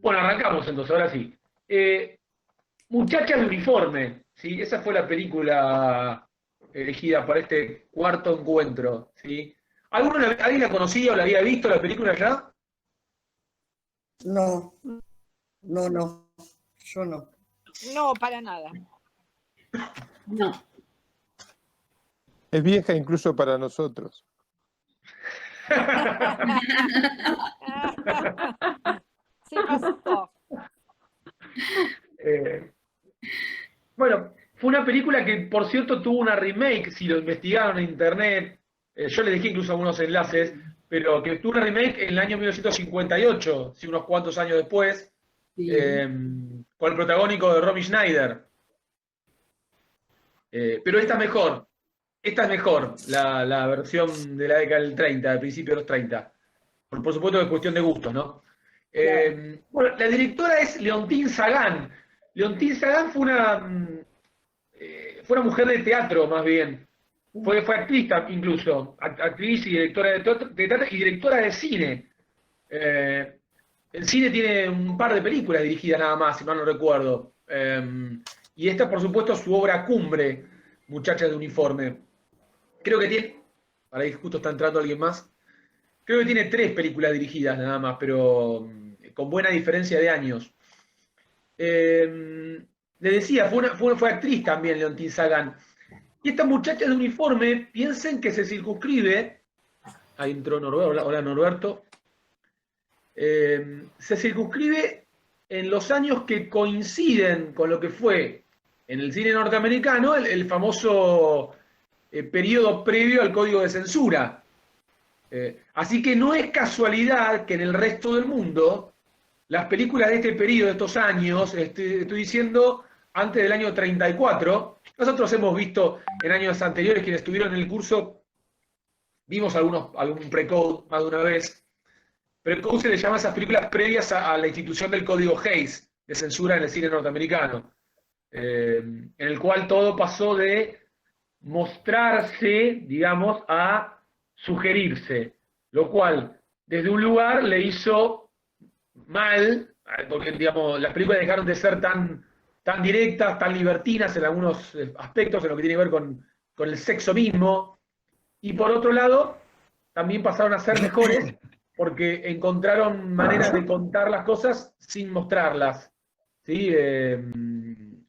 Bueno, arrancamos entonces, ahora sí. Muchachas de uniforme, ¿sí? Esa fue la película elegida para este cuarto encuentro, ¿sí? ¿Alguien la conocía o la había visto la película ya? No, no, yo no. No, para nada. No. Es vieja incluso para nosotros. Sí pasó. Bueno, fue una película que, por cierto, tuvo una remake, si lo investigaron en internet, yo le dejé incluso algunos enlaces, pero que tuvo una remake en el año 1958, sí, unos cuantos años después, Sí. con el protagónico de Romy Schneider. Pero esta es mejor, la versión de la década del 30, del principio de los 30. Por supuesto que es cuestión de gustos, ¿no? Bueno, la directora es Leontine Sagan. Leontine Sagan fue una mujer de teatro, más bien. Fue actriz incluso, actriz y directora de teatro y directora de cine. El cine tiene un par de películas dirigidas nada más, si mal no recuerdo. Y esta, por supuesto, es su obra cumbre, Muchachas de uniforme. Creo que tiene... Ahora ahí justo está entrando alguien más. Creo que tiene 3 películas dirigidas nada más, pero con buena diferencia de años. Le decía, fue actriz también, Leontine Sagan. Y esta muchacha de uniforme, piensen que se circunscribe... Ahí entró Norberto. Hola Norberto. Se circunscribe en los años que coinciden con lo que fue en el cine norteamericano el famoso periodo previo al Código de Censura. Así que no es casualidad que en el resto del mundo las películas de este periodo, de estos años, estoy diciendo antes del año 34, nosotros hemos visto en años anteriores, quienes estuvieron en el curso, vimos algún pre-code más de una vez. Pre-code se le llama a esas películas previas a la institución del Código Hays, de censura en el cine norteamericano, en el cual todo pasó de mostrarse, digamos, a sugerirse, lo cual desde un lugar le hizo mal, porque digamos, las películas dejaron de ser tan directas, tan libertinas en algunos aspectos, en lo que tiene que ver con el sexo mismo, y por otro lado, también pasaron a ser mejores porque encontraron maneras de contar las cosas sin mostrarlas, ¿sí?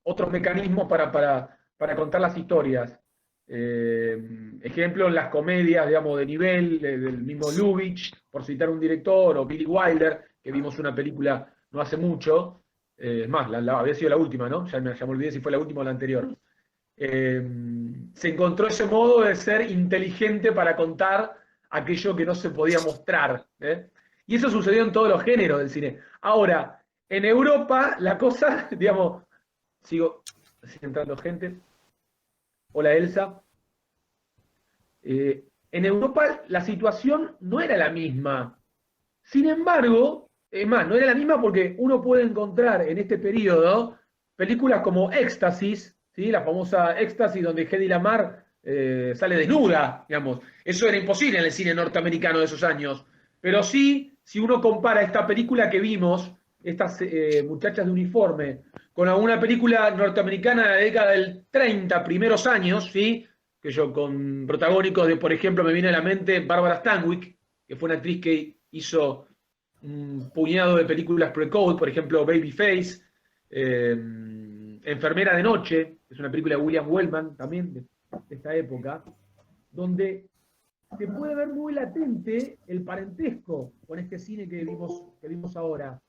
Otros mecanismos para contar las historias. Ejemplo, en las comedias, digamos, de nivel, del mismo Lubitsch, por citar un director, o Billy Wilder, que vimos una película no hace mucho, es más, había sido la última, ¿no? Ya me olvidé si fue la última o la anterior. Se encontró ese modo de ser inteligente para contar aquello que no se podía mostrar, ¿eh? Y eso sucedió en todos los géneros del cine. Ahora, en Europa, la cosa, digamos, sigue entrando gente. Hola Elsa. En Europa la situación no era la misma. Sin embargo, es más, no era la misma porque uno puede encontrar en este periodo películas como Éxtasis, ¿sí? La famosa Éxtasis donde Hedy Lamarr sale desnuda, digamos. Eso era imposible en el cine norteamericano de esos años. Pero sí, si uno compara esta película que vimos, estas muchachas de uniforme, con alguna película norteamericana de la década del 30, primeros años, ¿sí? Que yo, con protagónicos de, por ejemplo, me viene a la mente Barbara Stanwyck, que fue una actriz que hizo un puñado de películas pre-code, por ejemplo, Babyface, Enfermera de Noche, que es una película de William Wellman, también de esta época, donde se puede ver muy latente el parentesco con este cine que vimos ahora.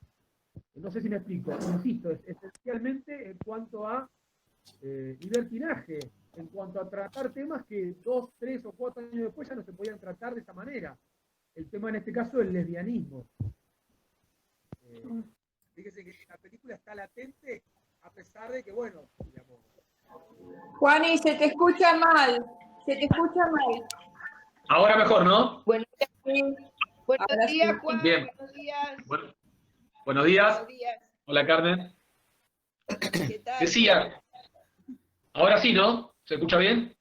No sé si me explico, insisto, esencialmente en cuanto a libertinaje, en cuanto a tratar temas que 2, 3 o 4 años después ya no se podían tratar de esa manera. El tema en este caso es el lesbianismo. Fíjese que la película está latente a pesar de que, bueno, digamos... Juani, se te escucha mal. Se te escucha mal. Ahora mejor, ¿no? Buenos Ahora días, sí. Juan. Bien. Buenos días. Buenos días. Buenos días. Hola, Carmen. ¿Qué tal? Decía, ahora sí, ¿no? ¿Se escucha bien?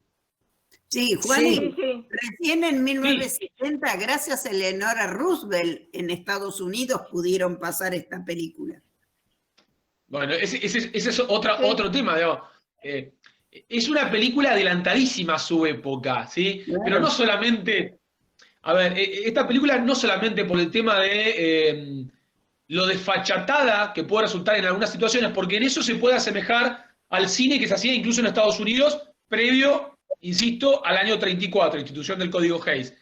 Sí, Juani, Sí, sí. recién en 1970, gracias a Eleanor Roosevelt, en Estados Unidos pudieron pasar esta película. Bueno, ese es otro tema, digamos. Es una película adelantadísima a su época, ¿sí? Claro. Pero no solamente. A ver, esta película no solamente por el tema de lo desfachatada que puede resultar en algunas situaciones, porque en eso se puede asemejar al cine que se hacía incluso en Estados Unidos, previo, insisto, al año 34, institución del Código Hays.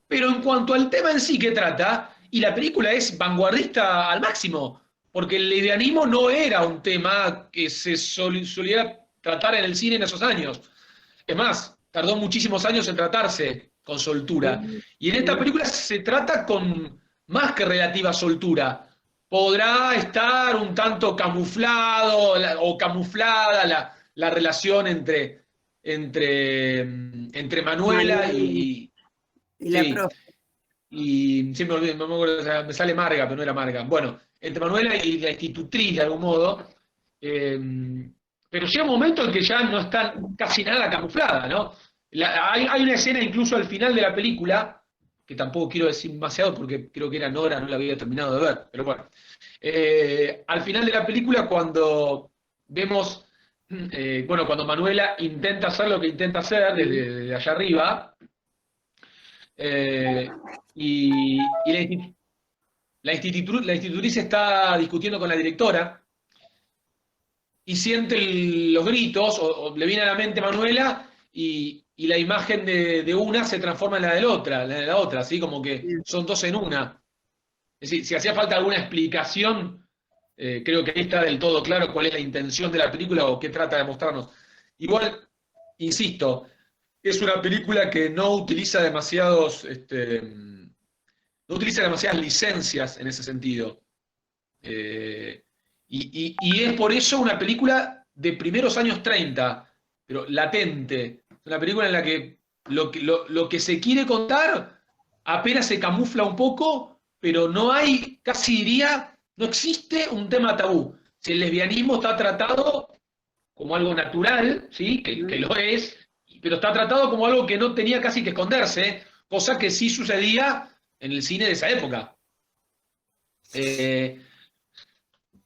Pero en cuanto al tema en sí que trata, y la película es vanguardista al máximo, porque el lesbianismo no era un tema que se solía tratar en el cine en esos años. Es más, tardó muchísimos años en tratarse con soltura. Y en esta película se trata con más que relativa soltura. Podrá estar un tanto camuflado o camuflada la relación entre Manuela y la sí, profe. y siempre me acuerdo, o sea, me sale Marga, pero no era Marga. Bueno, entre Manuela y la institutriz, de algún modo. Pero llega un momento en que ya no está casi nada camuflada, ¿no? Hay una escena incluso al final de la película, que tampoco quiero decir demasiado porque creo que era Nora, no la había terminado de ver, pero bueno. Al final de la película, cuando vemos, cuando Manuela intenta hacer lo que intenta hacer desde allá arriba, y la institutriz está discutiendo con la directora y siente los gritos, o le viene a la mente Manuela, y la imagen de una se transforma en la de la otra, así como que son dos en una. Es decir, si hacía falta alguna explicación, creo que ahí está del todo claro cuál es la intención de la película o qué trata de mostrarnos. Igual, insisto, es una película que no utiliza demasiadas licencias en ese sentido. Y es por eso una película de primeros años 30, pero latente. Una película en la que lo que se quiere contar apenas se camufla un poco, pero no hay, casi diría, no existe un tema tabú. Si el lesbianismo está tratado como algo natural, ¿sí? que lo es, pero está tratado como algo que no tenía casi que esconderse, cosa que sí sucedía en el cine de esa época.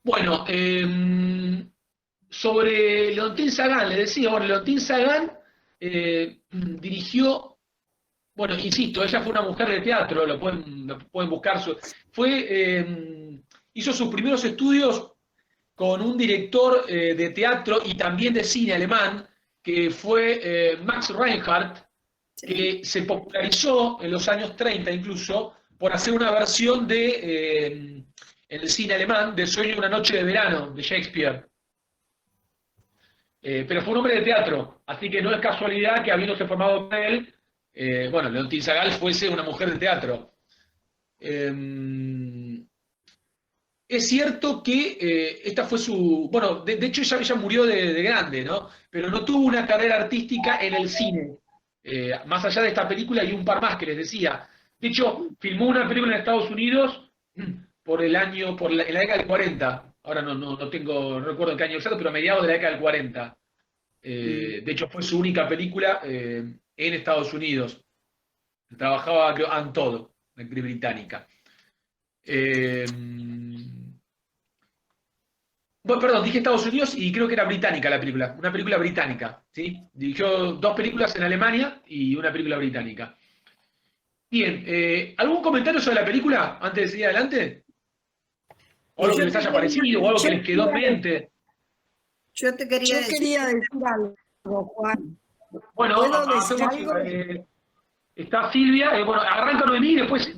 Bueno, sobre Leontín Sagán, le decía, bueno, Leontín Sagán dirigió, bueno, insisto, ella fue una mujer de teatro, lo pueden buscar, hizo sus primeros estudios con un director de teatro y también de cine alemán, que fue Max Reinhardt, que se popularizó en los años 30 incluso, por hacer una versión en el cine alemán, de Sueño de una noche de verano, de Shakespeare. Pero fue un hombre de teatro, así que no es casualidad que habiéndose formado con él, Leontín Sagán fuese una mujer de teatro. Es cierto que esta fue su... Bueno, de hecho ella murió de grande, ¿no? Pero no tuvo una carrera artística en el cine. Más allá de esta película y un par más que les decía. De hecho, filmó una película en Estados Unidos en la década del 40. Ahora no recuerdo en qué año exacto, pero a mediados de la década del 40. De hecho, fue su única película en Estados Unidos. Trabajaba, creo, Anne Todd, la actriz británica. Bueno, perdón, dije Estados Unidos y creo que era británica la película. Una película británica, ¿sí? Dirigió 2 películas en Alemania y una película británica. Bien, ¿algún comentario sobre la película antes de seguir adelante? O algo que les haya parecido, o algo que les quedó en mente. Yo quería decir algo, Juan. Bueno, ¿Puedo decir hacemos, algo? está Silvia, arranca Noemí, después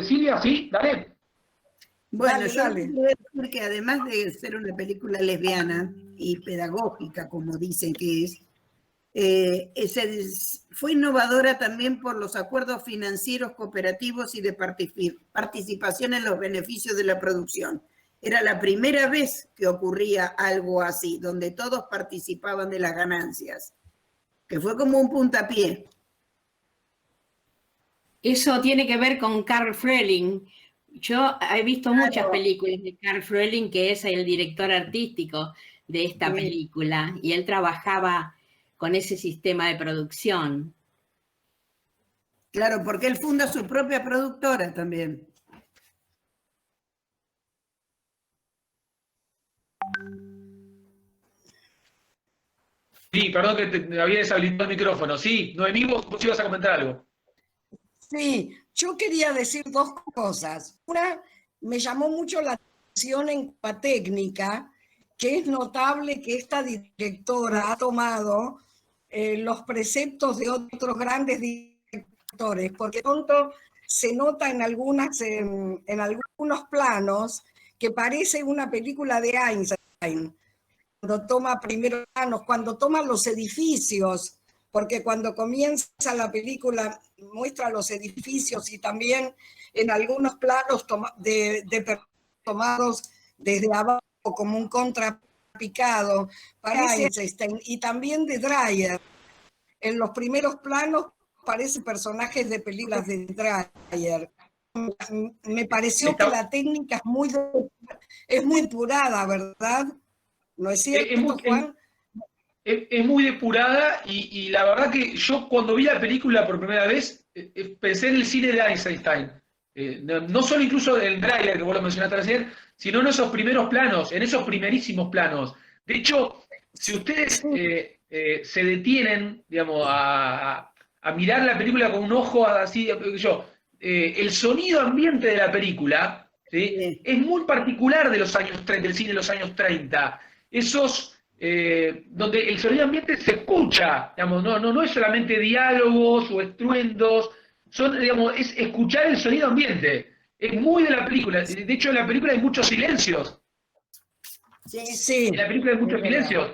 Silvia, ¿sí? Dale. Bueno, Dale, yo dale. quiero decir que además de ser una película lesbiana y pedagógica, como dicen que fue innovadora también por los acuerdos financieros cooperativos y de participación en los beneficios de la producción. Era la primera vez que ocurría algo así, donde todos participaban de las ganancias, que fue como un puntapié. Eso tiene que ver con Carl Froehling. Yo he visto muchas películas de Carl Froehling, que es el director artístico de esta película, y él trabajaba con ese sistema de producción. Claro, porque él funda su propia productora también. Sí, perdón que te había deshabilitado el micrófono. Sí, Noemí, vos ibas a comentar algo. Sí, yo quería decir dos cosas. Una, me llamó mucho la atención en la técnica, que es notable que esta directora ha tomado los preceptos de otros grandes directores, porque pronto se nota en algunos planos que parece una película de Einstein, cuando toma primeros planos, cuando toma los edificios, porque cuando comienza la película muestra los edificios y también en algunos planos tomados desde abajo como un contrapicado, parece Einstein, y también de Dreyer. En los primeros planos parecen personajes de películas de Dreyer. Me pareció que la técnica es muy depurada, ¿verdad? ¿No es cierto, Juan? Es muy depurada y la verdad que yo cuando vi la película por primera vez pensé en el cine de Einstein. No solo incluso el Dreyer, que vos lo mencionaste recién, sino en esos primeros planos, en esos primerísimos planos. De hecho, si ustedes se detienen, digamos, a mirar la película con un ojo así, el sonido ambiente de la película, ¿sí? Es muy particular de los años 30, del cine de los años 30. Esos donde el sonido ambiente se escucha, digamos, no es solamente diálogos o estruendos, es escuchar el sonido ambiente. Es muy de la película. De hecho, en la película hay muchos silencios. Sí. En la película hay muchos silencios.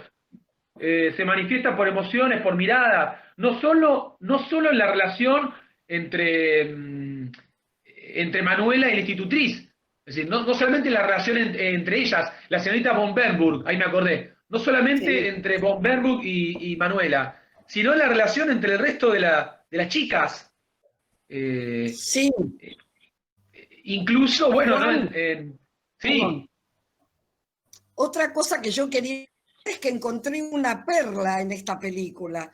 Se manifiesta por emociones, por miradas. No solo en la relación entre Manuela y la institutriz. Es decir, no solamente la relación entre ellas, la señorita von Bernburg, ahí me acordé. No solamente entre von Bernburg y Manuela, sino la relación entre el resto de las chicas. Sí. Incluso, bueno, ¿no? Sí. Otra cosa que yo quería es que encontré una perla en esta película,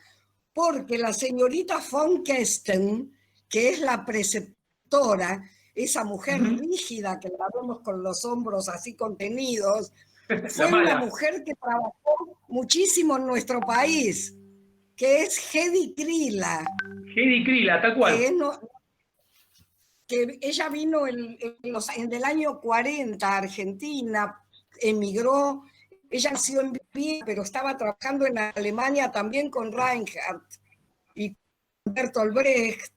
porque la señorita von Kesten, que es la preceptora, esa mujer rígida que la vemos con los hombros así contenidos, fue una mujer que trabajó muchísimo en nuestro país, que es Hedy Krila. Hedy Krila, tal cual. Que ella vino en el año 40 a Argentina, emigró, ella nació en Viena, pero estaba trabajando en Alemania también con Reinhardt y con Bertolt Brecht,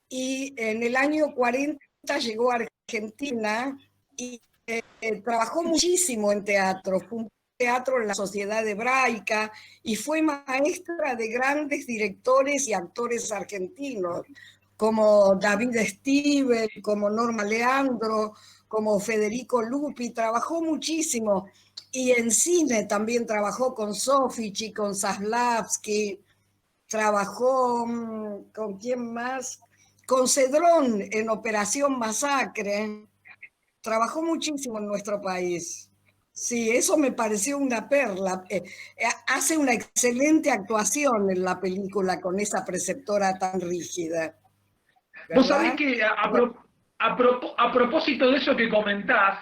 y en el año 40 llegó a Argentina y trabajó muchísimo en teatro, fundó teatro en la Sociedad Hebraica y fue maestra de grandes directores y actores argentinos, como David Stivel, como Norma Leandro, como Federico Lupi, trabajó muchísimo. Y en cine también trabajó con Soffici, con Zaslavsky, trabajó con quién más, con Cedrón en Operación Masacre. Trabajó muchísimo en nuestro país. Sí, eso me pareció una perla. Hace una excelente actuación en la película con esa preceptora tan rígida. ¿Verdad? Vos sabés que a propósito de eso que comentás,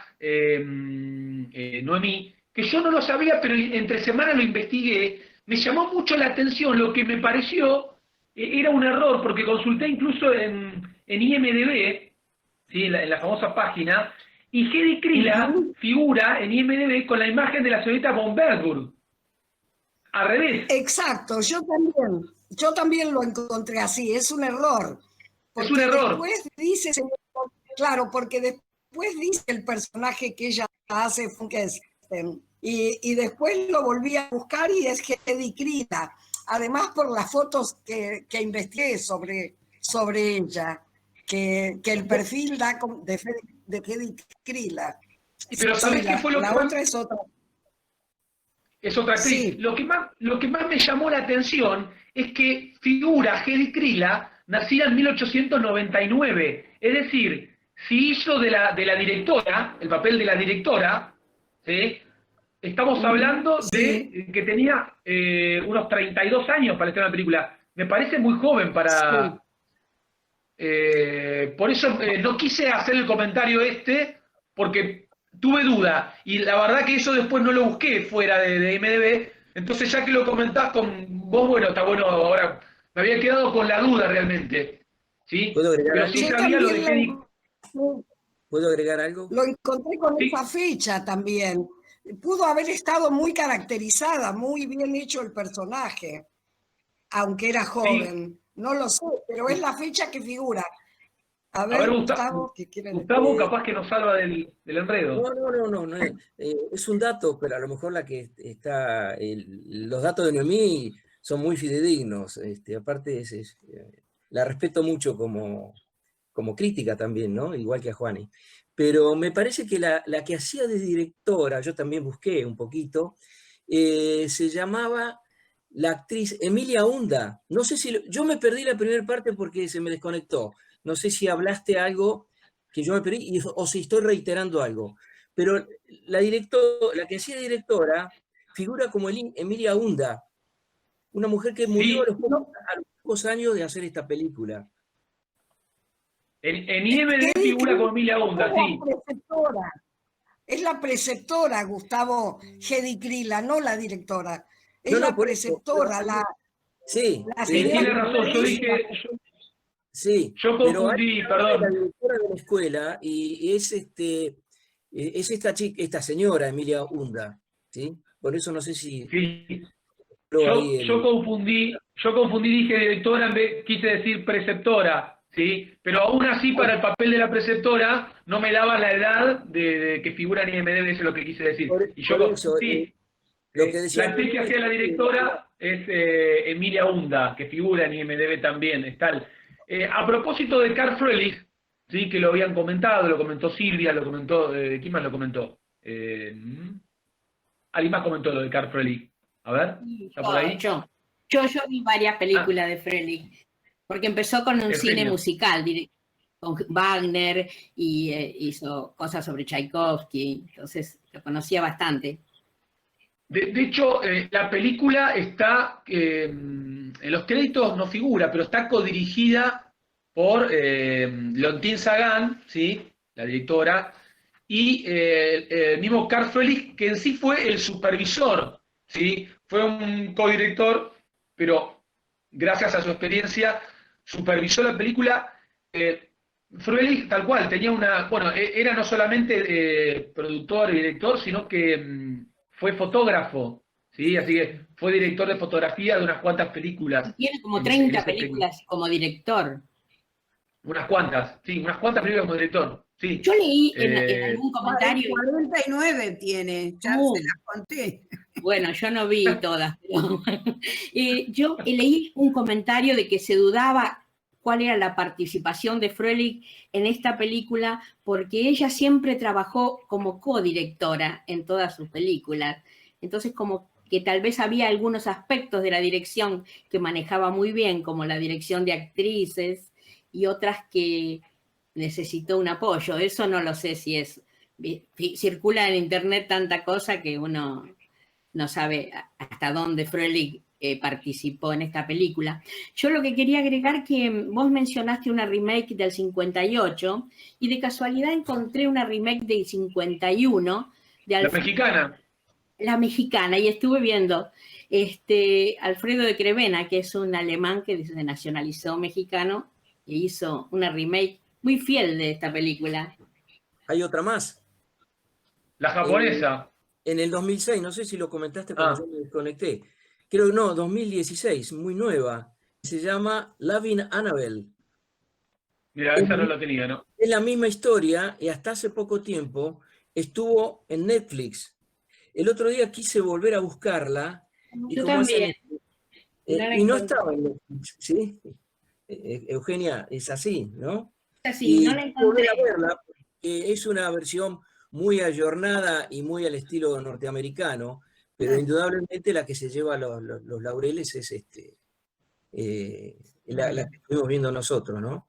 Noemí, que yo no lo sabía, pero entre semana lo investigué, me llamó mucho la atención, lo que me pareció era un error, porque consulté incluso en IMDb, ¿sí? en la famosa página, y Hedy Krila figura en IMDb con la imagen de la señorita von Bernburg. Al revés. Exacto, yo también lo encontré así, es un error. Es un error. Después dice, claro, porque después dice el personaje que ella hace, y después lo volví a buscar y es Hedy Krila. Además por las fotos que investigué sobre ella, que el perfil da de Hedy Krila. Pero ¿sabés qué fue lo que otra es otra? Es otra actriz. Sí. Lo que más me llamó la atención es que figura Hedy Krila nacida en 1899. Es decir, si hizo de la directora, el papel de la directora, ¿sí? Estamos hablando de que tenía unos 32 años para estrenar la película. Me parece muy joven para... Por eso no quise hacer el comentario porque tuve duda. Y la verdad que eso después no lo busqué fuera de IMDb. Entonces, ya que lo comentás con vos, bueno, está bueno. Ahora me había quedado con la duda realmente. ¿Sí? ¿Puedo agregar Pero algo? sí Yo sabía lo de también Jenny. ¿Puedo agregar algo? lo encontré con Sí. esa fecha también. Pudo haber estado muy caracterizada, muy bien hecho el personaje, aunque era joven. No lo sé, pero es la fecha que figura. A A ver, ver, Gustavo, ¿qué quieren decir? Gustavo capaz que nos salva del enredo. No, es un dato, pero a lo mejor la que está, los datos de Noemí son muy fidedignos. Aparte, la respeto mucho como crítica también, ¿no? Igual que a Juani. Pero me parece que la que hacía de directora, yo también busqué un poquito, se llamaba la actriz Emilia Hunda. No sé si, yo me perdí la primera parte porque se me desconectó. No sé si hablaste algo que yo me perdí o si estoy reiterando algo. Pero la que hacía de directora figura como Emilia Hunda, una mujer que murió Sí, a los pocos años de hacer esta película. en IMDb figura con Emilia Hunda, sí. Es la preceptora, Gustavo Hedy Krila, no la directora. Es No, la por eso, preceptora, sí, la Sí, señora tiene razón. Yo dije, sí, yo pero hay confundí, la perdón. directora de la escuela y es esta señora Emilia Hunda, ¿sí? Por eso no sé si Sí. habló ahí Yo confundí, dije directora, quise decir preceptora, ¿sí? Pero aún así, para el papel de la preceptora, no me daba la edad de que figura en IMDb, eso es lo que quise decir. Y por yo, eso, sí, lo que decía la actriz que hacía la directora es Emilia Hunda, que figura en IMDb también, es tal. A propósito de Carl Froelich, ¿sí? Que lo habían comentado, lo comentó Silvia, lo comentó, ¿quién más lo comentó? Alguien más comentó lo de Carl Froelich. A ver, ¿está por ahí? Yo vi varias películas de Froelich, porque empezó con un cine genio. musical, con Wagner, y hizo cosas sobre Tchaikovsky, entonces lo conocía bastante. De hecho, la película está, en los créditos no figura, pero está codirigida por Leontine Sagan, ¿sí? La directora, y el mismo Carl Froelich, que en sí fue el supervisor, ¿sí? Fue un codirector, pero gracias a su experiencia supervisó la película. Froelich, tal cual, tenía bueno, era no solamente productor y director, sino que fue fotógrafo, ¿sí? Así que fue director de fotografía de unas cuantas películas. Tiene como en 30 ese películas como director. unas cuantas películas como director, sí. Yo leí en algún comentario... 49 tiene, ya se las conté. Bueno, yo no vi todas, pero yo leí un comentario de que se dudaba cuál era la participación de Froelich en esta película, porque ella siempre trabajó como codirectora en todas sus películas. Entonces, como que tal vez había algunos aspectos de la dirección que manejaba muy bien, como la dirección de actrices, y otras que necesitó un apoyo. Eso no lo sé si es... Circula en internet tanta cosa que uno no sabe hasta dónde Froelich participó en esta película. Yo lo que quería agregar que vos mencionaste una remake del 58 y de casualidad encontré una remake del 51 de La mexicana. La mexicana, y estuve viendo Alfredo de Crevena, que es un alemán que se nacionalizó mexicano e hizo una remake muy fiel de esta película. Hay otra más. La japonesa. En el 2006, no sé si lo comentaste cuando yo me desconecté. Creo que no, 2016, muy nueva. Se llama Loving Annabelle. Mira, esa no la tenía, ¿no? Es la misma historia y hasta hace poco tiempo estuvo en Netflix. El otro día quise volver a buscarla. Y Yo como también. y no estaba en Netflix, ¿sí? Eugenia, es así, ¿no? Así, no la encontré. Volver a verla, porque es una versión muy ayornada y muy al estilo norteamericano, pero indudablemente la que se lleva los laureles es la que estuvimos viendo nosotros, ¿no?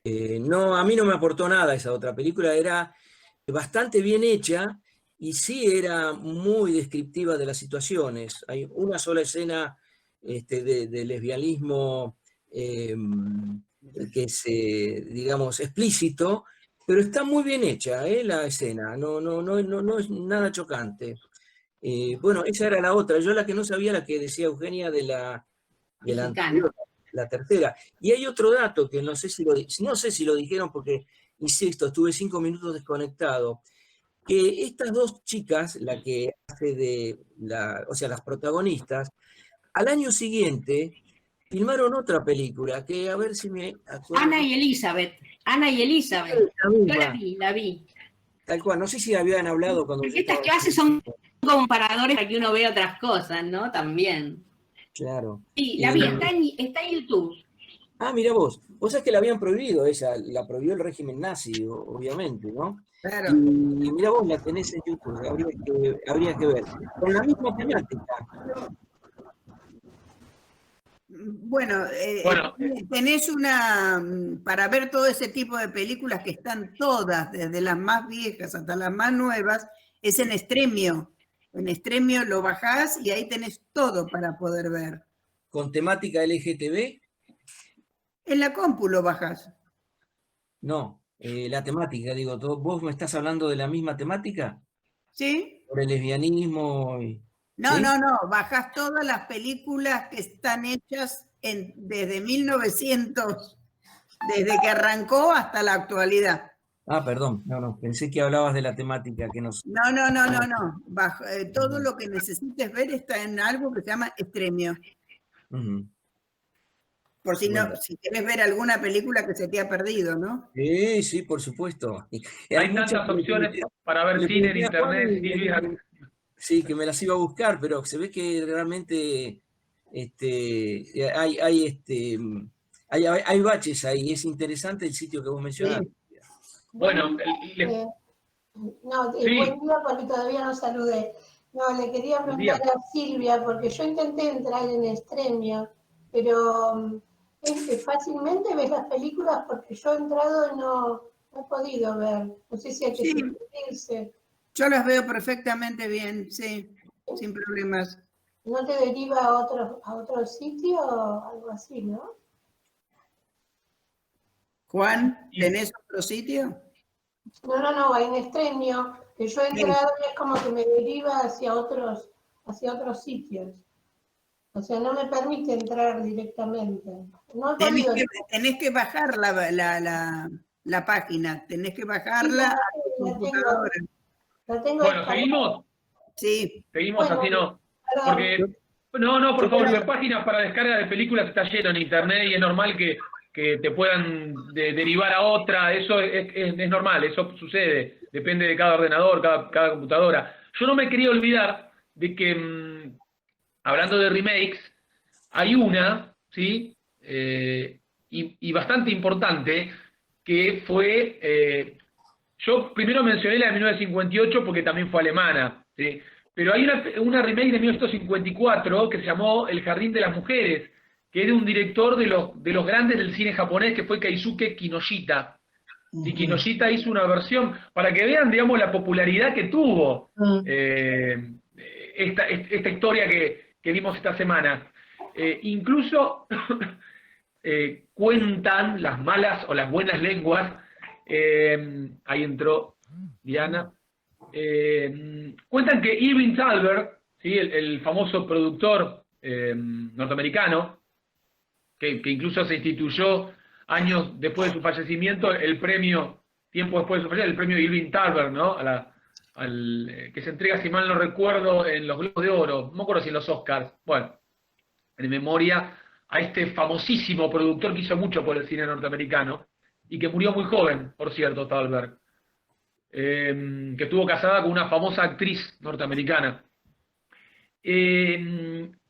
No, a mí no me aportó nada esa otra película, era bastante bien hecha y sí era muy descriptiva de las situaciones. Hay una sola escena de lesbianismo que es, digamos, explícito, pero está muy bien hecha, la escena, no es nada chocante. Bueno, esa era la otra, yo la que no sabía, la que decía Eugenia de la Mexicana. anterior, la tercera. Y hay otro dato que no sé si lo dijeron porque, insisto, estuve 5 minutos desconectado, que estas dos chicas, la que hace o sea, las protagonistas, al año siguiente filmaron otra película, que a ver si me acuerdo. Ana y Elizabeth. Yo la vi. Tal cual, no sé si habían hablado cuando Porque estas clases son comparadores para que uno vea otras cosas, ¿no? También. Claro. Sí, la vi, está en YouTube. Ah, mira vos sabés que la habían prohibido ella, la prohibió el régimen nazi, obviamente, ¿no? Claro. Y mira vos, la tenés en YouTube, habría que ver. Con la misma temática. Bueno, Bueno, tenés para ver todo ese tipo de películas que están todas, desde las más viejas hasta las más nuevas, es en Stremio. En Stremio lo bajás y ahí tenés todo para poder ver. ¿Con temática LGTB? En la compu lo bajás. No, la temática, digo, ¿vos me estás hablando de la misma temática? ¿Sí? Por el lesbianismo No, ¿sí? no, bajás todas las películas que están hechas desde 1900, desde que arrancó hasta la actualidad. Ah, perdón, no, pensé que hablabas de la temática que nos... No. Todo lo que necesites ver está en algo que se llama Stremio. Uh-huh. Por si Bueno. no, si querés ver alguna película que se te ha perdido, ¿no? Sí, por supuesto. hay tantas opciones para ver cine en internet, Silvia. Sí, que me las iba a buscar, pero se ve que realmente hay baches ahí. Es interesante el sitio que vos mencionaste. Bueno, no, sí. buen día porque todavía no saludé. No, le quería preguntar a Silvia, porque yo intenté entrar en Stremio, pero fácilmente ves las películas porque yo he entrado y no he podido ver. No sé si hay que suscribirse. Yo las veo perfectamente bien, sí, sin problemas. ¿No te deriva a otro sitio o algo así, no? Juan, ¿tenés otro sitio? No, en Stremio, que yo he entrado y es como que me deriva hacia otros sitios. O sea, no me permite entrar directamente. No he podido. Tenés que bajar la página, tenés que bajarla a tu computadora. La tengo Bueno, ¿seguimos? Sí. Seguimos, Bueno, así no. perdón. Porque, no, por favor, las páginas para descarga de películas está lleno en internet y es normal que te puedan derivar a otra, eso es normal, eso sucede, depende de cada ordenador, cada computadora. Yo no me quería olvidar de que, hablando de remakes, hay una, ¿sí? Y bastante importante, que fue, yo primero mencioné la de 1958 porque también fue alemana, ¿sí? Pero hay una remake de 1954 que se llamó El Jardín de las Mujeres, que es de un director de los grandes del cine japonés, que fue Keisuke Kinoshita. Y Kinoshita hizo una versión, para que vean, digamos, la popularidad que tuvo esta historia que vimos esta semana. Incluso cuentan las malas o las buenas lenguas, ahí entró Diana, cuentan que Irving Thalberg, ¿sí? el famoso productor norteamericano, que incluso se instituyó años después de su fallecimiento, tiempo después de su fallecimiento, el premio Irving Thalberg, ¿no? Que se entrega, si mal no recuerdo, en los Globos de Oro, no me acuerdo si en los Oscars, bueno, en memoria a este famosísimo productor que hizo mucho por el cine norteamericano, y que murió muy joven, por cierto, Thalberg, que estuvo casada con una famosa actriz norteamericana.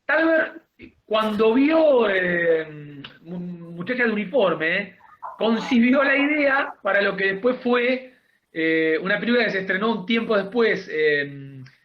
Thalberg, cuando vio Muchacha de Uniforme, concibió la idea para lo que después fue una película que se estrenó un tiempo después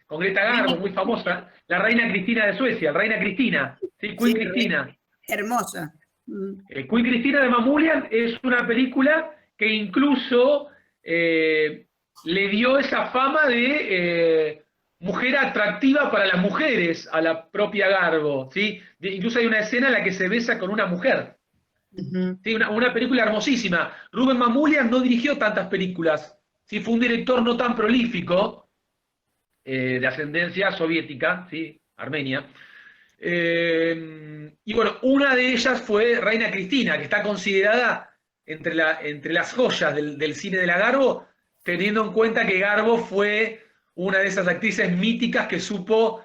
con Greta Garbo, muy famosa, La Reina Cristina de Suecia, Reina Cristina, ¿sí? Queen Cristina. Hermosa. Queen Cristina de Mamoulian es una película que incluso le dio esa fama de mujer atractiva para las mujeres a la propia Garbo, ¿sí? Incluso hay una escena en la que se besa con una mujer. Sí, una película hermosísima. Rubén Mamoulian no dirigió tantas películas. Sí, fue un director no tan prolífico, de ascendencia soviética, ¿sí? Armenia. Y bueno, una de ellas fue Reina Cristina, que está considerada entre las joyas del cine de la Garbo, teniendo en cuenta que Garbo fue una de esas actrices míticas que supo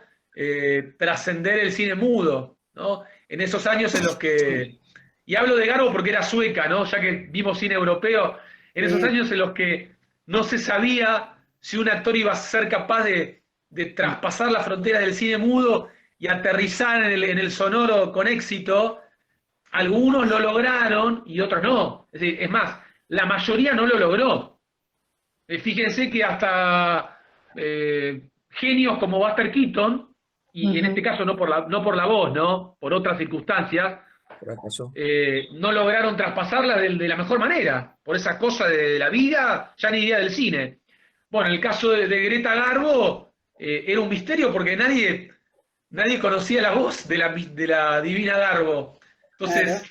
trascender el cine mudo, ¿no? En esos años en los que... Y hablo de Garbo porque era sueca, ¿no? Ya que vimos cine europeo, en esos años en los que no se sabía si un actor iba a ser capaz de traspasar las fronteras del cine mudo y aterrizar en el sonoro con éxito. Algunos lo lograron y otros no. Es decir, es más, la mayoría no lo logró. Fíjense que hasta genios como Buster Keaton, y en este caso no por la voz, ¿no? Por otras circunstancias, no lograron traspasarla de la mejor manera. Por esa cosa de la vida, ya ni idea del cine. Bueno, en el caso de Greta Garbo, era un misterio porque nadie conocía la voz de la divina Garbo. Entonces,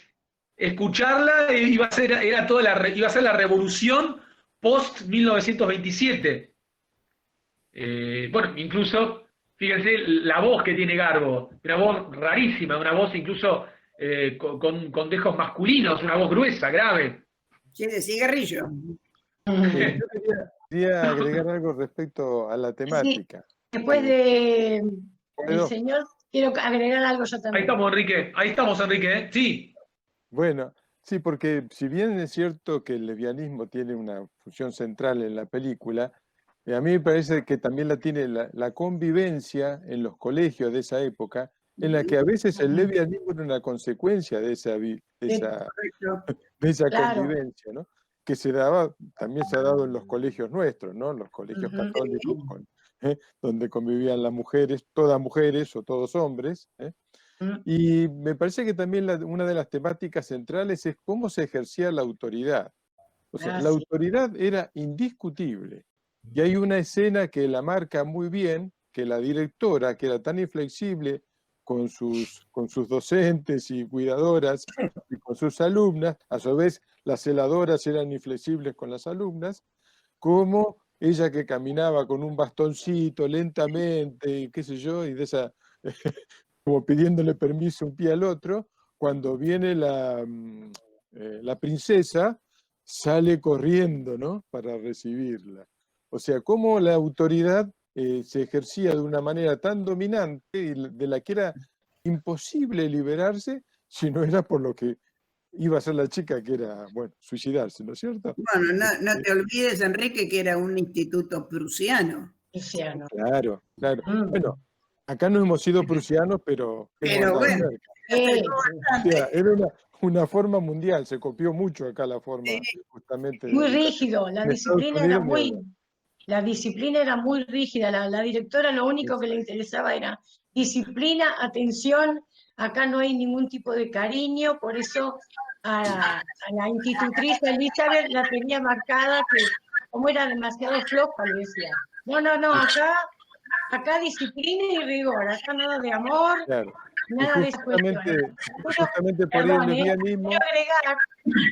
escucharla iba a ser la revolución post 1927. Bueno, incluso, fíjense la voz que tiene Garbo, una voz rarísima, una voz incluso con dejos masculinos, una voz gruesa, grave. Sí, de cigarrillo. Yo quería agregar algo respecto a la temática. Después de el señor, quiero agregar algo yo también. Ahí estamos, Enrique, Sí. Bueno, sí, porque si bien es cierto que el lesbianismo tiene una función central en la película, a mí me parece que también la tiene la convivencia en los colegios de esa época, en la que a veces el lesbianismo era una consecuencia de esa convivencia, ¿no? Que también se ha dado en los colegios nuestros, ¿no? Los colegios católicos, donde convivían las mujeres, todas mujeres o todos hombres. Y me parece que también una de las temáticas centrales es cómo se ejercía la autoridad. O sea, la autoridad era indiscutible. Y hay una escena que la marca muy bien, que la directora, que era tan inflexible con sus docentes y cuidadoras y con sus alumnas, a su vez las celadoras eran inflexibles con las alumnas, como ella que caminaba con un bastoncito lentamente, qué sé yo, y de esa, como pidiéndole permiso un pie al otro, cuando viene la princesa, sale corriendo, ¿no? Para recibirla. O sea, cómo la autoridad se ejercía de una manera tan dominante y de la que era imposible liberarse si no era por lo que iba a ser la chica, que era, bueno, suicidarse, ¿no es cierto? Bueno, no te olvides, Enrique, que era un instituto prusiano. Claro. Bueno, acá no hemos sido prusianos, pero bueno, o sea, era una forma mundial, se copió mucho acá la forma, justamente. Muy rígido, la disciplina era muy rígida, la directora lo único que le interesaba era disciplina, atención, acá no hay ningún tipo de cariño, por eso a la institutriz Elizabeth la tenía marcada, que como era demasiado floja, le decía, no, acá disciplina y rigor, acá nada de amor, nada de justamente por el lesbianismo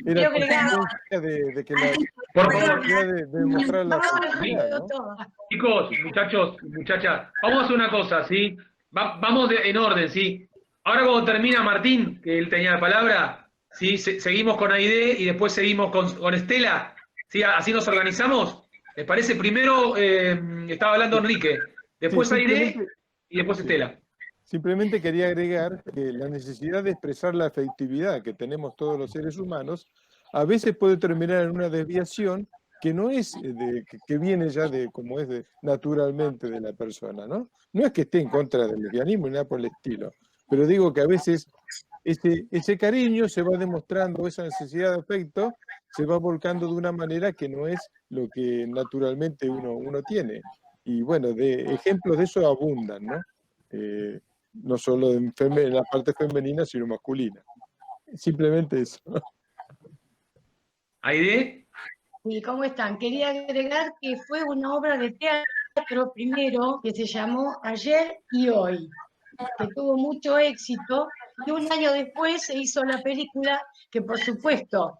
era consecuencia de que la necesidad de demostrar la sexualidad, ¿no? Chicos, muchachos, muchachas, vamos a hacer una cosa, ¿sí? Vamos en orden, ¿sí? Ahora cuando termina Martín, que él tenía la palabra, ¿sí? Seguimos con Aide y después seguimos con Estela, ¿sí? Así nos organizamos. ¿Les parece? Primero estaba hablando Enrique, después Aide y después Estela. Simplemente quería agregar que la necesidad de expresar la afectividad que tenemos todos los seres humanos a veces puede terminar en una desviación que no es que viene ya como es naturalmente de la persona, ¿no? No es que esté en contra del lesbianismo ni nada por el estilo, pero digo que a veces ese cariño se va demostrando, esa necesidad de afecto se va volcando de una manera que no es lo que naturalmente uno tiene. Y bueno, ejemplos de eso abundan, ¿no? No solo en la parte femenina, sino masculina. Simplemente eso. ¿Aide? Sí, ¿cómo están? Quería agregar que fue una obra de teatro primero que se llamó Ayer y Hoy, que tuvo mucho éxito Y un año después se hizo la película que, por supuesto,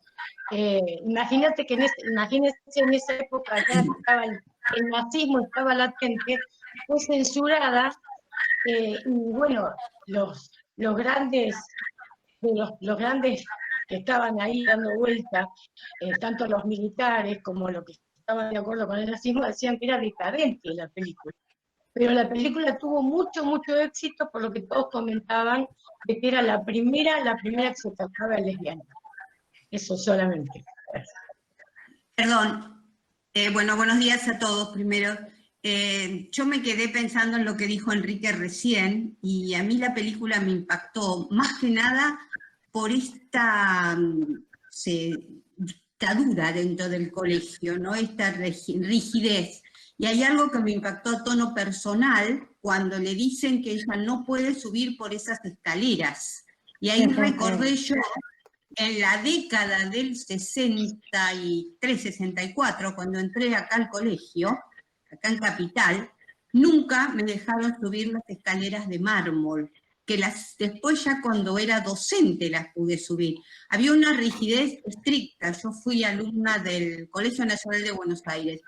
imagínense en esa época ya estaba el nazismo estaba latente, fue censurada, y bueno, los grandes los grandes que estaban ahí dando vuelta, tanto los militares como los que estaban de acuerdo con el nazismo, decían que era decadente la película. Pero la película tuvo mucho, mucho éxito, por lo que todos comentaban, de que era la primera que se trataba de lesbiana. Eso solamente. Perdón. Bueno, buenos días a todos primero. Yo me quedé pensando en lo que dijo Enrique recién, y a mí la película me impactó, más que nada por esta dictadura dentro del colegio, ¿no? Esta rigidez. Y hay algo que me impactó a tono personal, cuando le dicen que ella no puede subir por esas escaleras. Y ahí recordé yo, en la década del 63, 64, cuando entré acá al colegio, acá en Capital, nunca me dejaron subir las escaleras de mármol, que después ya cuando era docente las pude subir. Había una rigidez estricta. Yo fui alumna del Colegio Nacional de Buenos Aires.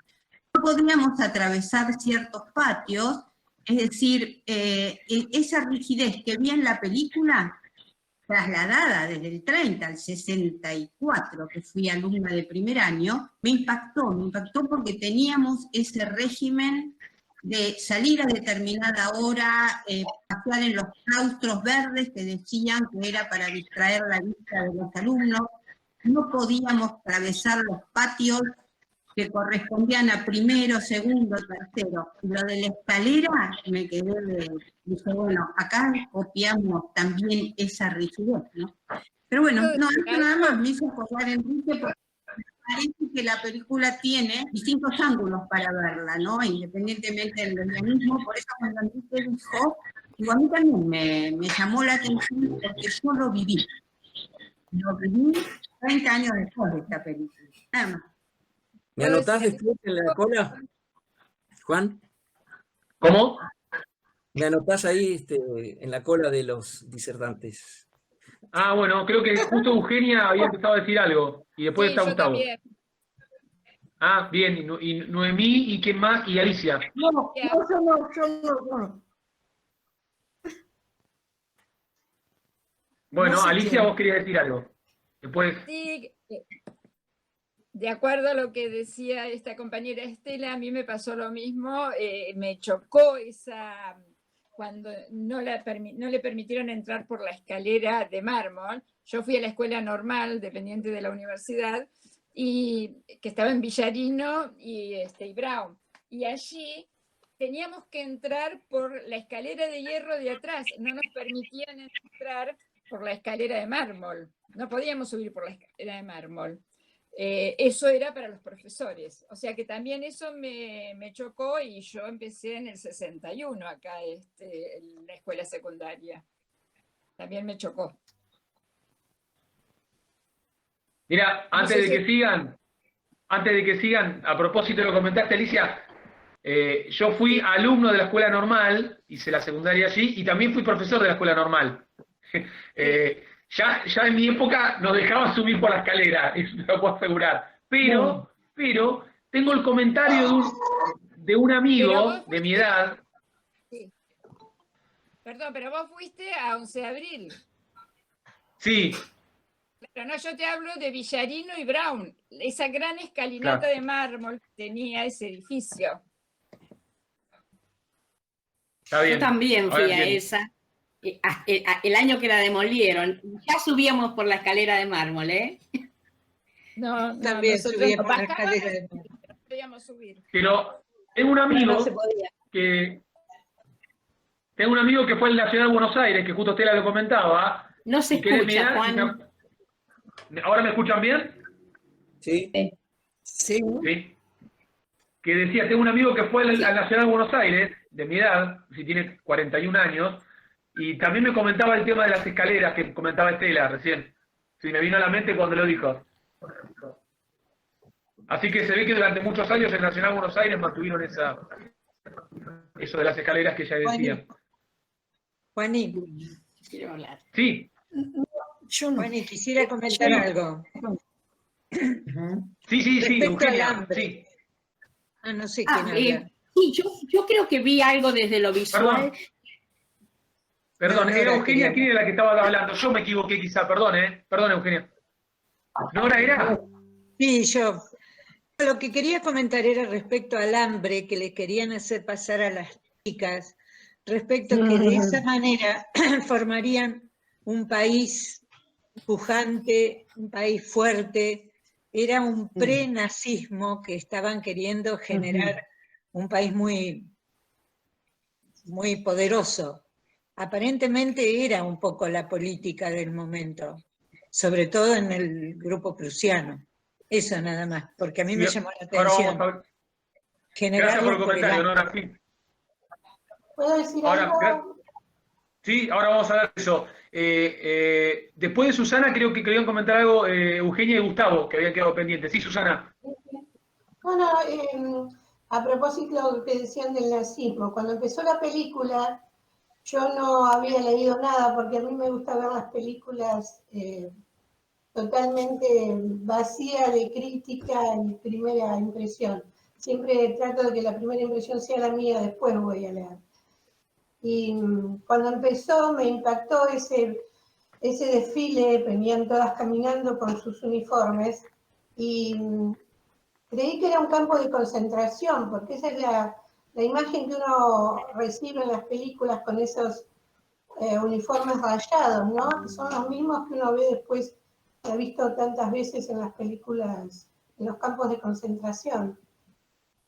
No podíamos atravesar ciertos patios, es decir, esa rigidez que vi en la película, trasladada desde el 30 al 64, que fui alumna de primer año, me impactó porque teníamos ese régimen de salir a determinada hora, pasear en los claustros verdes que decían que era para distraer la vista de los alumnos, no podíamos atravesar los patios que correspondían a primero, segundo, tercero. Lo de la escalera me quedé dije, bueno, acá copiamos también esa rigidez, ¿no? Pero bueno, no, esto nada más me hizo acordar, Enrique, porque parece que la película tiene distintos ángulos para verla, ¿no? Independientemente del lesbianismo. Por eso cuando Enrique dijo, digo, a mí también me llamó la atención porque yo lo viví. Lo viví 30 años después de esta película, nada más. ¿Me anotás después en la cola, Juan? ¿Cómo? ¿Me anotás ahí en la cola de los disertantes? Ah, bueno, creo que justo Eugenia había empezado a decir algo, y después está Gustavo. También. Ah, bien, y Noemí, ¿y quién más? Y Alicia. No, yo no. Bueno, No sé Alicia, quién. vos querías decir algo. Después. Sí, de acuerdo a lo que decía esta compañera Estela, a mí me pasó lo mismo, me chocó cuando no le permitieron entrar por la escalera de mármol. Yo fui a la escuela normal, dependiente de la universidad, y que estaba en Villarino y Brown, y allí teníamos que entrar por la escalera de hierro de atrás, no nos permitían entrar por la escalera de mármol, no podíamos subir por la escalera de mármol. Eso era para los profesores, o sea que también eso me chocó, y yo empecé en el 61 acá en la escuela secundaria, también me chocó. Mira, antes de que sigan, a propósito de lo que comentaste, Alicia, yo fui alumno de la escuela normal, hice la secundaria allí, y también fui profesor de la escuela normal. Ya en mi época nos dejaban subir por la escalera, eso te lo puedo asegurar. Pero tengo el comentario de un amigo de mi edad. Sí. Perdón, pero vos fuiste a 11 de abril. Sí. Pero no, yo te hablo de Villarino y Brown, esa gran escalinata Claro. de mármol que tenía ese edificio. Está bien. Yo también Ahora fui a entiendo. esa, el año que la demolieron. Ya subíamos por la escalera de mármol, ¿eh? No, También nosotros subía por la bajábamos escalera de y no podíamos subir. Pero tengo un amigo que fue en la ciudad de Buenos Aires, que justo Estela lo comentaba. No se y que escucha, Juan. ¿Ahora me escuchan bien? Sí. Sí. Sí. Que decía, tengo un amigo que fue a la ciudad de Buenos Aires, de mi edad, si tiene 41 años, y también me comentaba el tema de las escaleras que comentaba Estela recién. Sí, me vino a la mente cuando lo dijo. Así que se ve que durante muchos años en la ciudad de Buenos Aires mantuvieron eso de las escaleras que ella decía. Juaní, Quiero hablar. Sí. Yo no. Bueno, y quisiera comentar algo. Sí, Respecto Eugenia. al hambre. Sí. No sé quién habla. Sí, yo creo que vi algo desde lo visual. Perdón, No, era Nora Eugenia quería quien era la que estaba hablando. Yo me equivoqué quizá, perdón, Perdón, Eugenia. ¿Nora era? Sí, yo. Lo que quería comentar era respecto al hambre que le querían hacer pasar a las chicas, respecto a que de esa manera formarían un país pujante, un país fuerte. Era un pre-nazismo que estaban queriendo generar un país muy, muy poderoso. Aparentemente era un poco la política del momento, sobre todo en el grupo prusiano. Eso nada más, porque a mí me llamó la atención. Gracias por el comentario, Nora. Sí. ¿Puedo decir Ahora, algo? sí, ahora vamos a ver eso. Después de Susana, creo que querían comentar algo Eugenia y Gustavo, que habían quedado pendientes. Sí, Susana. Bueno, a propósito de lo que decían del nazismo, cuando empezó la película, yo no había leído nada, porque a mí me gusta ver las películas totalmente vacías de crítica y primera impresión. Siempre trato de que la primera impresión sea la mía, después voy a leer. Y cuando empezó me impactó ese desfile, venían todas caminando con sus uniformes, y creí que era un campo de concentración, porque esa es la imagen que uno recibe en las películas con esos uniformes rayados, ¿no? Que son los mismos que uno ve después, que ha visto tantas veces en las películas, en los campos de concentración.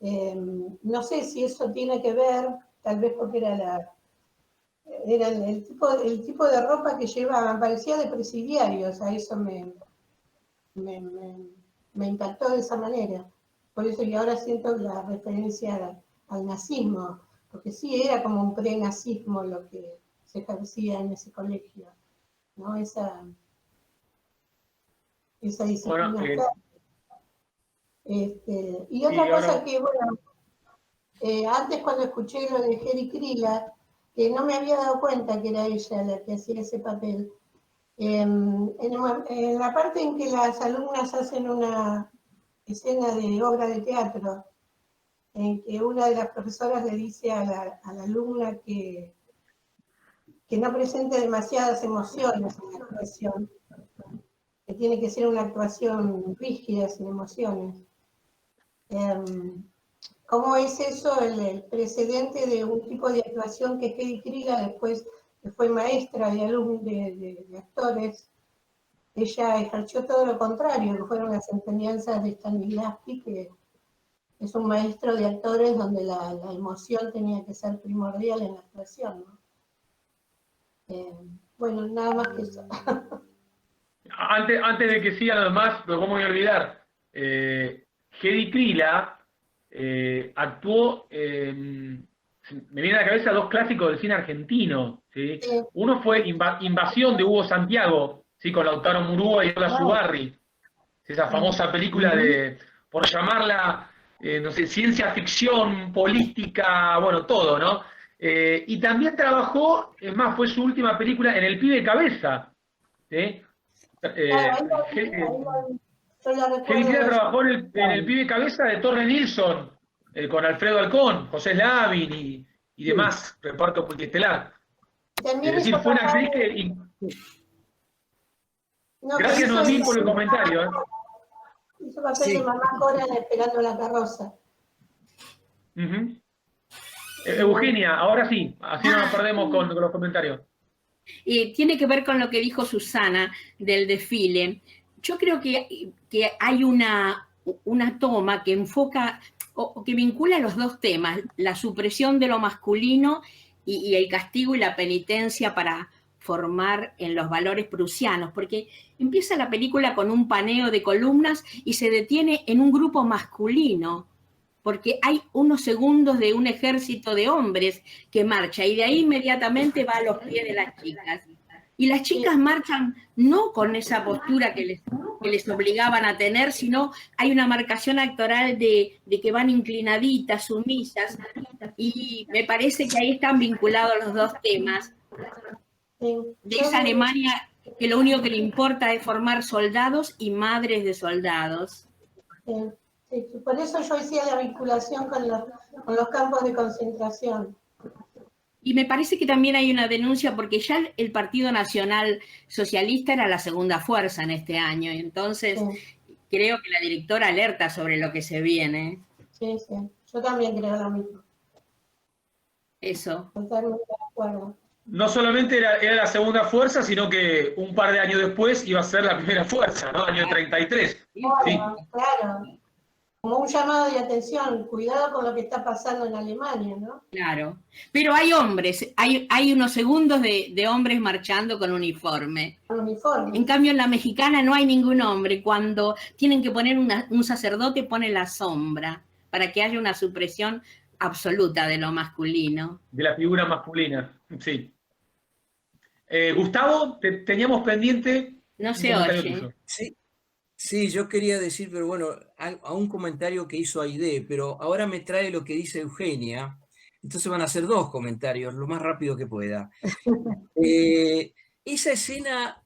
No sé si eso tiene que ver, tal vez porque era el tipo de ropa que llevaban, parecía de presidiarios, a eso me impactó de esa manera. Por eso que ahora siento la referencia al nazismo, porque sí era como un pre-nazismo lo que se ejercía en ese colegio, ¿no? Esa disciplina. Bueno, y otra cosa que, bueno, antes cuando escuché lo de Hedy Krila, que no me había dado cuenta que era ella la que hacía ese papel, en la parte en que las alumnas hacen una escena de obra de teatro, en que una de las profesoras le dice a la alumna que no presente demasiadas emociones en la actuación, que tiene que ser una actuación rígida, sin emociones. ¿Cómo es eso el precedente de un tipo de actuación que Hedy Krila, después que fue maestra de actores, ella ejerció todo lo contrario, que fueron las enseñanzas de Stanislavski, que es un maestro de actores donde la emoción tenía que ser primordial en la actuación, ¿no? Bueno, nada más que eso. Antes de que sigan los demás, pero cómo me voy a olvidar. Hedy Krila actuó, me viene a la cabeza dos clásicos del cine argentino, ¿sí? Uno fue Invasión de Hugo Santiago, ¿sí? Con Lautaro Murúa y Ola Zubarri, esa famosa película de, por llamarla, no sé, ciencia ficción, política, bueno, todo, ¿no? Y también trabajó, es más, fue su última película en El Pibe Cabeza, ¿sí? Hedy Krila trabajó en el Pibe Cabeza de Torre Nilsson, con Alfredo Alcón, José Slavin y demás, reparto multiestelar. Es decir, fue una actriz que... Gracias, Noemí, por el comentario. Hizo papel de mamá Coran esperando la carroza. Eugenia, ahora sí, así no nos perdemos con los comentarios. Tiene que ver con lo que dijo Susana del desfile. Yo creo que hay una toma que enfoca o que vincula los dos temas, la supresión de lo masculino y el castigo y la penitencia para formar en los valores prusianos, porque empieza la película con un paneo de columnas y se detiene en un grupo masculino, porque hay unos segundos de un ejército de hombres que marcha y de ahí inmediatamente va a los pies de las chicas. Y las chicas marchan no con esa postura que les obligaban a tener, sino hay una marcación actoral de que van inclinaditas, sumisas, y me parece que ahí están vinculados los dos temas. Sí. De esa Alemania que lo único que le importa es formar soldados y madres de soldados. Sí, sí, por eso yo hacía la vinculación con los campos de concentración. Y me parece que también hay una denuncia porque ya el Partido Nacional Socialista era la segunda fuerza en este año, y entonces creo que la directora alerta sobre lo que se viene. Sí, sí, yo también creo lo mismo. Eso. Totalmente de acuerdo. No solamente era la segunda fuerza, sino que un par de años después iba a ser la primera fuerza, ¿no? Año 33. Claro, claro. Como un llamado de atención, cuidado con lo que está pasando en Alemania, ¿no? Claro. Pero hay hombres, hay unos segundos de hombres marchando con uniforme. Con uniforme. En cambio, en la mexicana no hay ningún hombre. Cuando tienen que poner un sacerdote, pone la sombra, para que haya una supresión absoluta de lo masculino. De la figura masculina, sí. Gustavo, teníamos pendiente. No se oye. Sí, yo quería decir, pero bueno, a un comentario que hizo Aide, pero ahora me trae lo que dice Eugenia, entonces van a ser dos comentarios, lo más rápido que pueda. Esa escena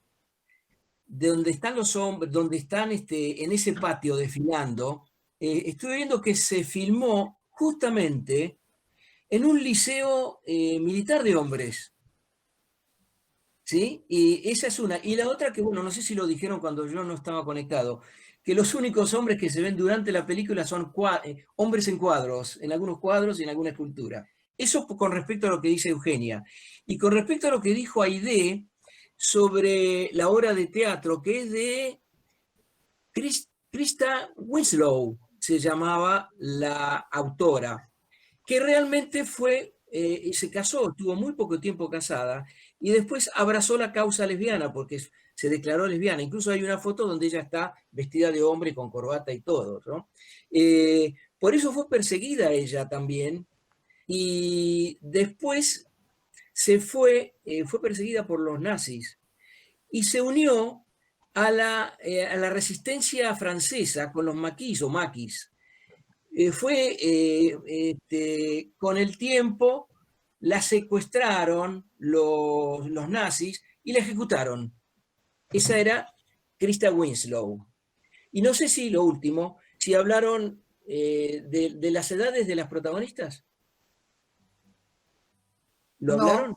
de donde están los hombres, donde están en ese patio desfilando, estuve viendo que se filmó justamente en un liceo militar de hombres. ¿Sí? Y esa es una. Y la otra que, bueno, no sé si lo dijeron cuando yo no estaba conectado, que los únicos hombres que se ven durante la película son hombres en cuadros, en algunos cuadros y en alguna escultura. Eso con respecto a lo que dice Eugenia. Y con respecto a lo que dijo Aide sobre la obra de teatro, que es de Christa Winslow, se llamaba la autora, que realmente se casó, estuvo muy poco tiempo casada, y después abrazó la causa lesbiana porque se declaró lesbiana. Incluso hay una foto donde ella está vestida de hombre con corbata y todo, ¿no? Por eso fue perseguida ella también, y después fue perseguida por los nazis y se unió a la resistencia francesa con los maquis o maquis. Con el tiempo la secuestraron los nazis y la ejecutaron. Esa era Christa Winslow. Y no sé si lo último, si hablaron de las edades de las protagonistas. ¿Lo hablaron?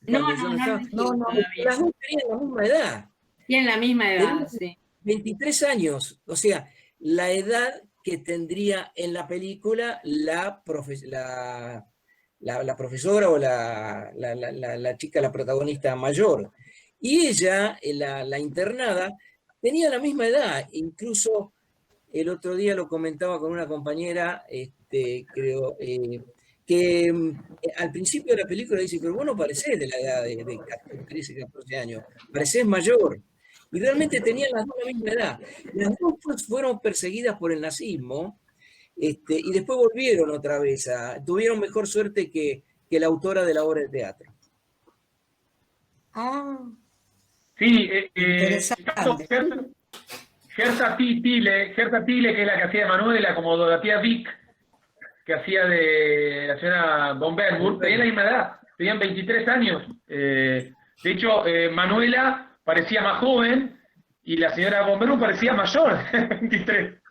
No. Las dos tenían la misma edad. Tienen la misma edad, sí. 23 años, o sea, la edad que tendría en la película la profesora o la chica, la protagonista mayor. Y ella, la internada, tenía la misma edad. Incluso el otro día lo comentaba con una compañera, creo, que al principio de la película dice, pero vos no parecés de la edad de 13, 14 años, parecés mayor. Y realmente tenían las dos la misma edad. Las dos fueron perseguidas por el nazismo, y después volvieron otra vez, tuvieron mejor suerte que la autora de la obra de teatro. Sí, Gerta Pile, que es la que hacía de Manuela, como la tía Vic, que hacía de la señora von Bernburg, tenían la misma edad, tenían 23 años. De hecho, Manuela parecía más joven y la señora von Bernburg parecía mayor, 23.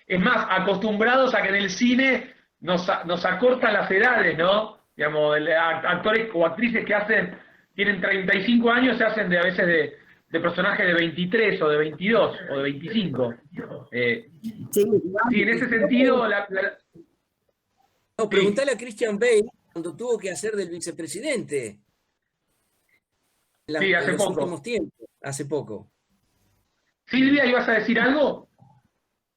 Es más, acostumbrados a que en el cine nos acortan las edades, ¿no? Digamos, actores o actrices que tienen 35 años se hacen a veces de personajes de 23 o de 22 o de 25. Sí, en ese sentido... No, preguntale a Christian Bale cuando tuvo que hacer del vicepresidente. Sí, hace poco. En los últimos tiempos, hace poco. Silvia, ¿ibas a decir algo?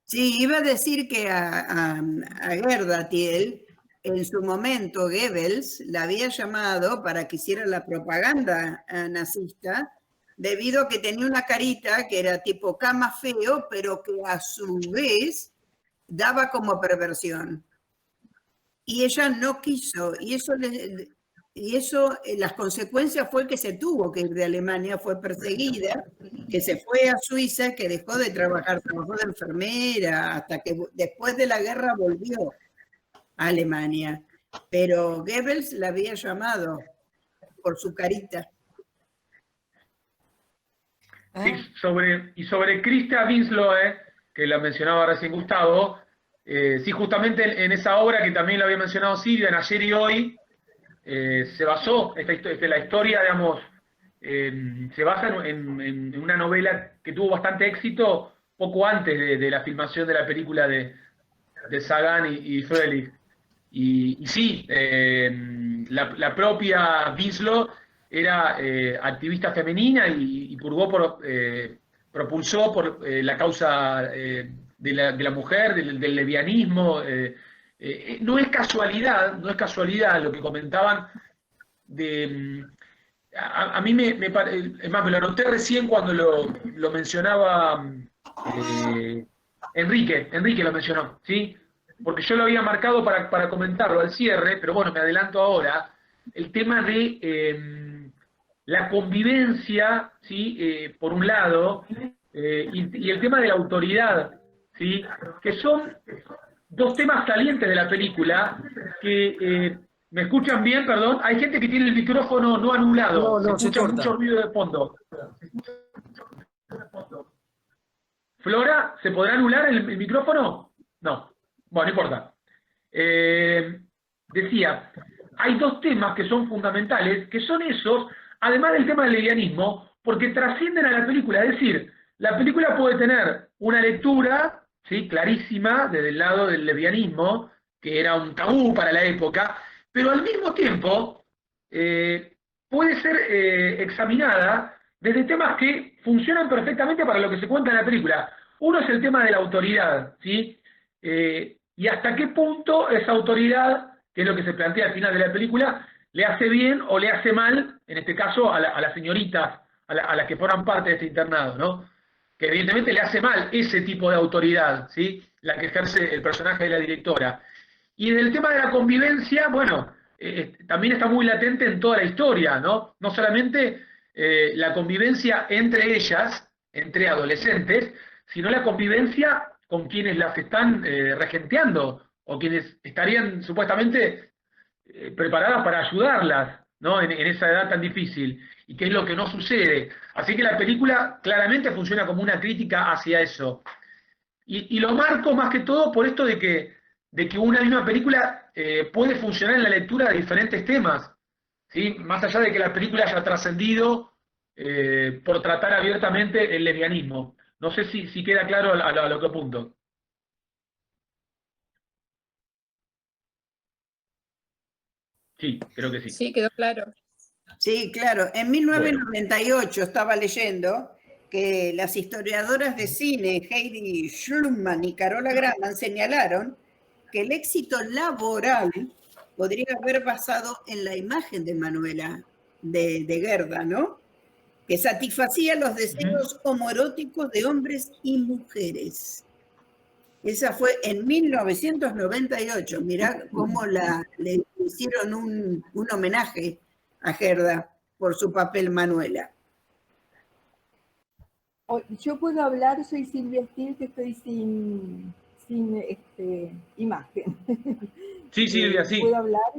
Sí, iba a decir que a Gerda Thiel, en su momento Goebbels la había llamado para que hiciera la propaganda nazista, debido a que tenía una carita que era tipo cama feo, pero que a su vez daba como perversión. Y ella no quiso, y eso las consecuencias fue que se tuvo que ir de Alemania, fue perseguida, que se fue a Suiza, que dejó de trabajar, trabajó de enfermera, hasta que después de la guerra volvió a Alemania. Pero Goebbels la había llamado por su carita. Sí, sobre Christa Winslow, que la mencionaba recién Gustavo, sí, justamente en esa obra que también lo había mencionado Silvia, en Ayer y Hoy, se basó la historia, digamos, se basa en una novela que tuvo bastante éxito poco antes de la filmación de la película de Sagan y Fröhlich. Y sí, la propia Winslow era activista femenina y propulsó por la causa de la mujer, del lesbianismo. No es casualidad lo que comentaban a mí es más, me lo anoté recién cuando lo mencionaba Enrique lo mencionó, ¿sí? Porque yo lo había marcado para comentarlo al cierre, pero bueno, me adelanto ahora, el tema de la convivencia, ¿sí? Por un lado, y el tema de la autoridad, ¿sí? Que son dos temas salientes de la película que... ¿Me escuchan bien, perdón? Hay gente que tiene el micrófono no anulado. No, se escucha mucho ruido de fondo. Flora, ¿se podrá anular el micrófono? No. Bueno, no importa. Decía, hay dos temas que son fundamentales, que son esos, además del tema del lesbianismo, porque trascienden a la película. Es decir, la película puede tener una lectura, ¿sí? Clarísima, desde el lado del lesbianismo, que era un tabú para la época, pero al mismo tiempo puede ser examinada desde temas que funcionan perfectamente para lo que se cuenta en la película. Uno es el tema de la autoridad, ¿sí? Y hasta qué punto esa autoridad, que es lo que se plantea al final de la película, le hace bien o le hace mal, en este caso, a las señoritas, a las que forman parte de este internado, ¿no? Que evidentemente le hace mal ese tipo de autoridad, ¿sí? La que ejerce el personaje de la directora. Y en el tema de la convivencia, bueno, también está muy latente en toda la historia, ¿no? No solamente la convivencia entre ellas, entre adolescentes, sino la convivencia con quienes las están regenteando, o quienes estarían supuestamente preparadas para ayudarlas, ¿no? En esa edad tan difícil, y qué es lo que no sucede. Así que la película claramente funciona como una crítica hacia eso. Y lo marco más que todo por esto de que una misma película puede funcionar en la lectura de diferentes temas, ¿sí? Más allá de que la película haya trascendido por tratar abiertamente el lesbianismo. No sé si queda claro a lo que apunto. Sí, creo que sí. Sí, quedó claro. Sí, claro. En 1998 estaba leyendo que las historiadoras de cine Heidi Schlumann y Carola Graman señalaron que el éxito laboral podría haber basado en la imagen de Manuela, de Gerda, ¿no? Que satisfacía los deseos homoeróticos de hombres y mujeres. Esa fue en 1998. Mirá cómo le hicieron un homenaje a Gerda por su papel Manuela. Yo puedo hablar, soy Silvia Still, que estoy sin imagen. Sí, Silvia, sí. ¿Puedo hablar?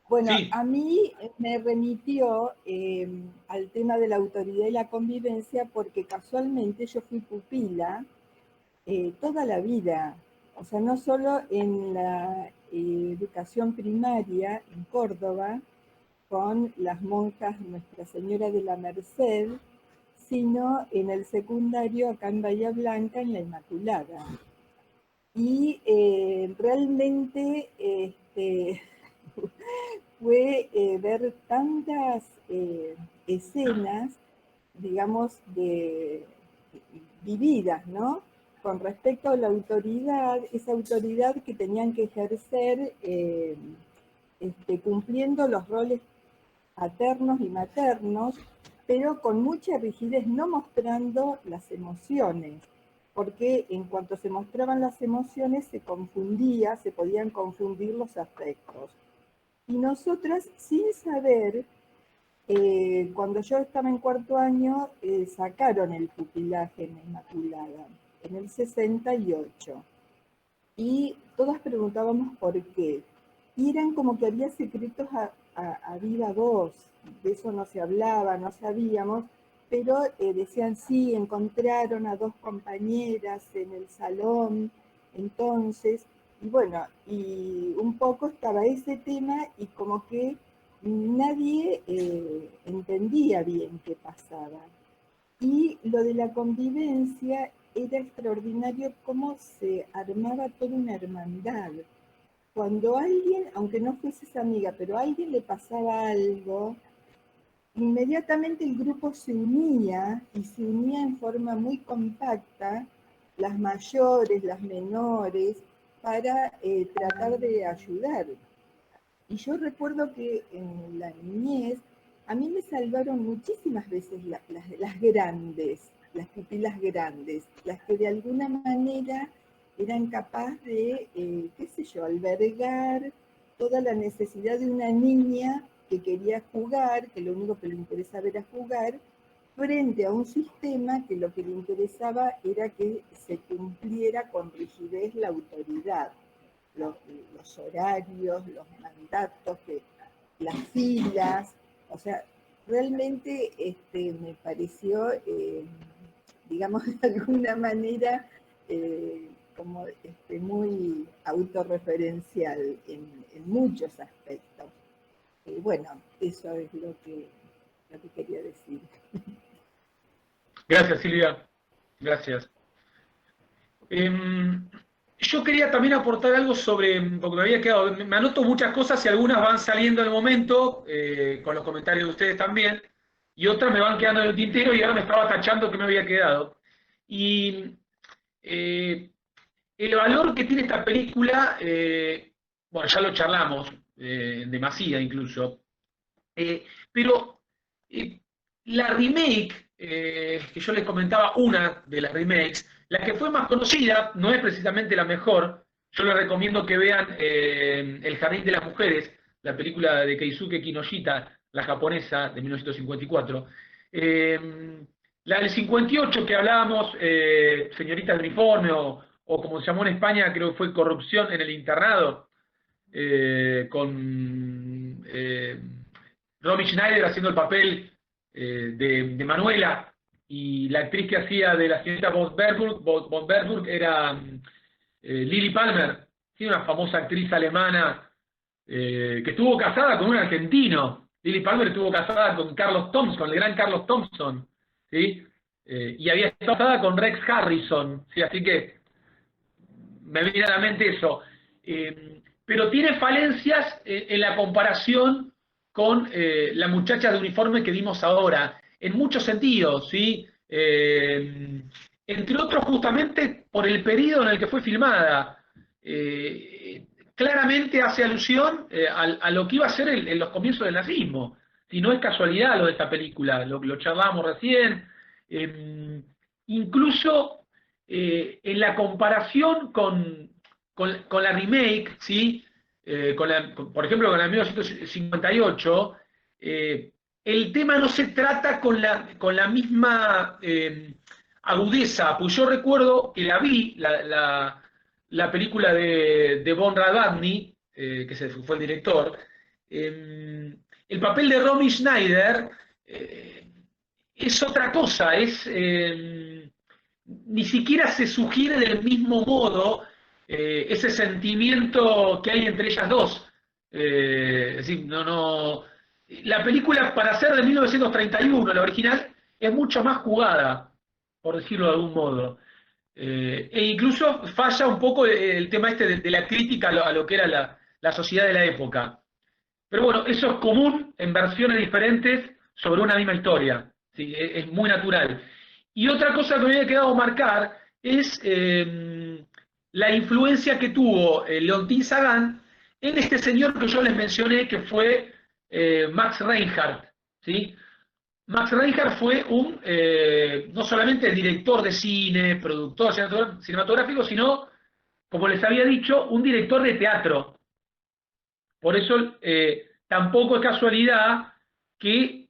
Bueno, sí. A mí me remitió al tema de la autoridad y la convivencia porque casualmente yo fui pupila toda la vida, o sea, no solo en la educación primaria en Córdoba, con las monjas Nuestra Señora de la Merced, sino en el secundario acá en Bahía Blanca, en la Inmaculada. Y realmente fue ver tantas escenas, digamos, vividas, ¿no? Con respecto a la autoridad, esa autoridad que tenían que ejercer cumpliendo los roles paternos y maternos, pero con mucha rigidez, no mostrando las emociones, porque en cuanto se mostraban las emociones se podían confundir los afectos. Y nosotras, sin saber, cuando yo estaba en cuarto año, sacaron el pupilaje en la Inmaculada, en el 68. Y todas preguntábamos por qué. y eran como que había secretos a viva voz, de eso no se hablaba, no sabíamos, pero decían sí, encontraron a 2 compañeras en el salón, entonces, y bueno, y un poco estaba ese tema y como que nadie entendía bien qué pasaba. Y lo de la convivencia era extraordinario cómo se armaba toda una hermandad. Cuando alguien, aunque no fuese esa amiga, pero a alguien le pasaba algo, inmediatamente el grupo se unía y se unía en forma muy compacta, las mayores, las menores, para tratar de ayudar. Y yo recuerdo que en la niñez a mí me salvaron muchísimas veces las grandes, las pupilas grandes, las que de alguna manera eran capaces de, qué sé yo, albergar toda la necesidad de una niña que quería jugar, que lo único que le interesaba era jugar, frente a un sistema que lo que le interesaba era que se cumpliera con rigidez la autoridad, los horarios, los mandatos, las filas, o sea, realmente me pareció, digamos, de alguna manera, como muy autorreferencial en muchos aspectos. Bueno, eso es lo que quería decir. Gracias, Silvia. Gracias. Yo quería también aportar algo sobre, porque me había quedado, me anoto muchas cosas y algunas van saliendo en el momento, con los comentarios de ustedes también, y otras me van quedando en el tintero y ahora me estaba tachando que me había quedado. Y el valor que tiene esta película, bueno, ya lo charlamos, demasiado incluso, pero la remake, que yo les comentaba, una de las remakes, la que fue más conocida, no es precisamente la mejor, yo les recomiendo que vean El Jardín de las Mujeres, la película de Keisuke Kinoshita, la japonesa de 1954. La del 58 que hablábamos, Señoritas de Uniforme, o como se llamó en España, creo que fue Corrupción en el Internado, con Romy Schneider haciendo el papel de Manuela, y la actriz que hacía de la señorita von Berburg era Lily Palmer, una famosa actriz alemana que estuvo casada con un argentino. Lily Palmer estuvo casada con Carlos Thompson, con el gran Carlos Thompson, ¿sí? Y había estado casada con Rex Harrison, ¿sí? Así que me viene a la mente eso. Pero tiene falencias en la comparación con la muchacha de uniforme que vimos ahora, en muchos sentidos, ¿sí? Entre otros justamente por el periodo en el que fue filmada. Claramente hace alusión a lo que iba a ser en los comienzos del nazismo. Si no es casualidad lo de esta película, lo charlábamos recién. Incluso en la comparación con la remake, ¿sí? Por ejemplo, con la 1958, el tema no se trata con la misma agudeza, pues yo recuerdo que la vi, la película de Von Radvatny, que fue el director, el papel de Romy Schneider es otra cosa, ni siquiera se sugiere del mismo modo ese sentimiento que hay entre ellas dos. Es decir, la película, para ser de 1931, la original, es mucho más jugada, por decirlo de algún modo. E incluso falla un poco el tema de la crítica a lo que era la sociedad de la época. Pero bueno, eso es común en versiones diferentes sobre una misma historia. ¿Sí? Es muy natural. Y otra cosa que me había quedado marcar es la influencia que tuvo Leontín Sagan en este señor que yo les mencioné, que fue Max Reinhardt, ¿sí? Max Reinhardt fue no solamente director de cine, productor cinematográfico, sino, como les había dicho, un director de teatro. Por eso tampoco es casualidad que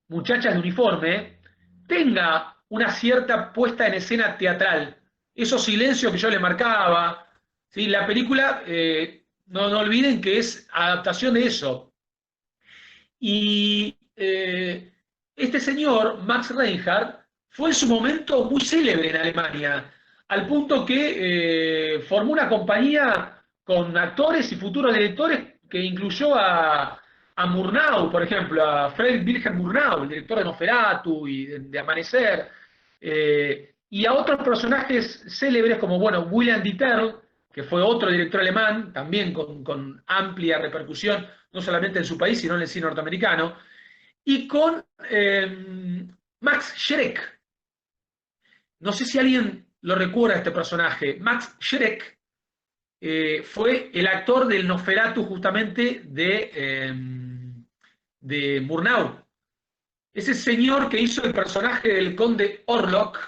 Muchachas de Uniforme tenga una cierta puesta en escena teatral. Esos silencios que yo le marcaba, ¿sí? La película no olviden que es adaptación de eso. Y este señor, Max Reinhardt, fue en su momento muy célebre en Alemania, al punto que formó una compañía con actores y futuros directores que incluyó a Murnau, por ejemplo, a Friedrich Wilhelm Murnau, el director de Nosferatu y de Amanecer, y a otros personajes célebres como, bueno, William Dieterl, que fue otro director alemán, también con amplia repercusión, no solamente en su país, sino en el cine norteamericano, y con Max Schreck. No sé si alguien lo recuerda, este personaje. Max Schreck fue el actor del Nosferatu justamente de Murnau. Ese señor que hizo el personaje del conde Orlok,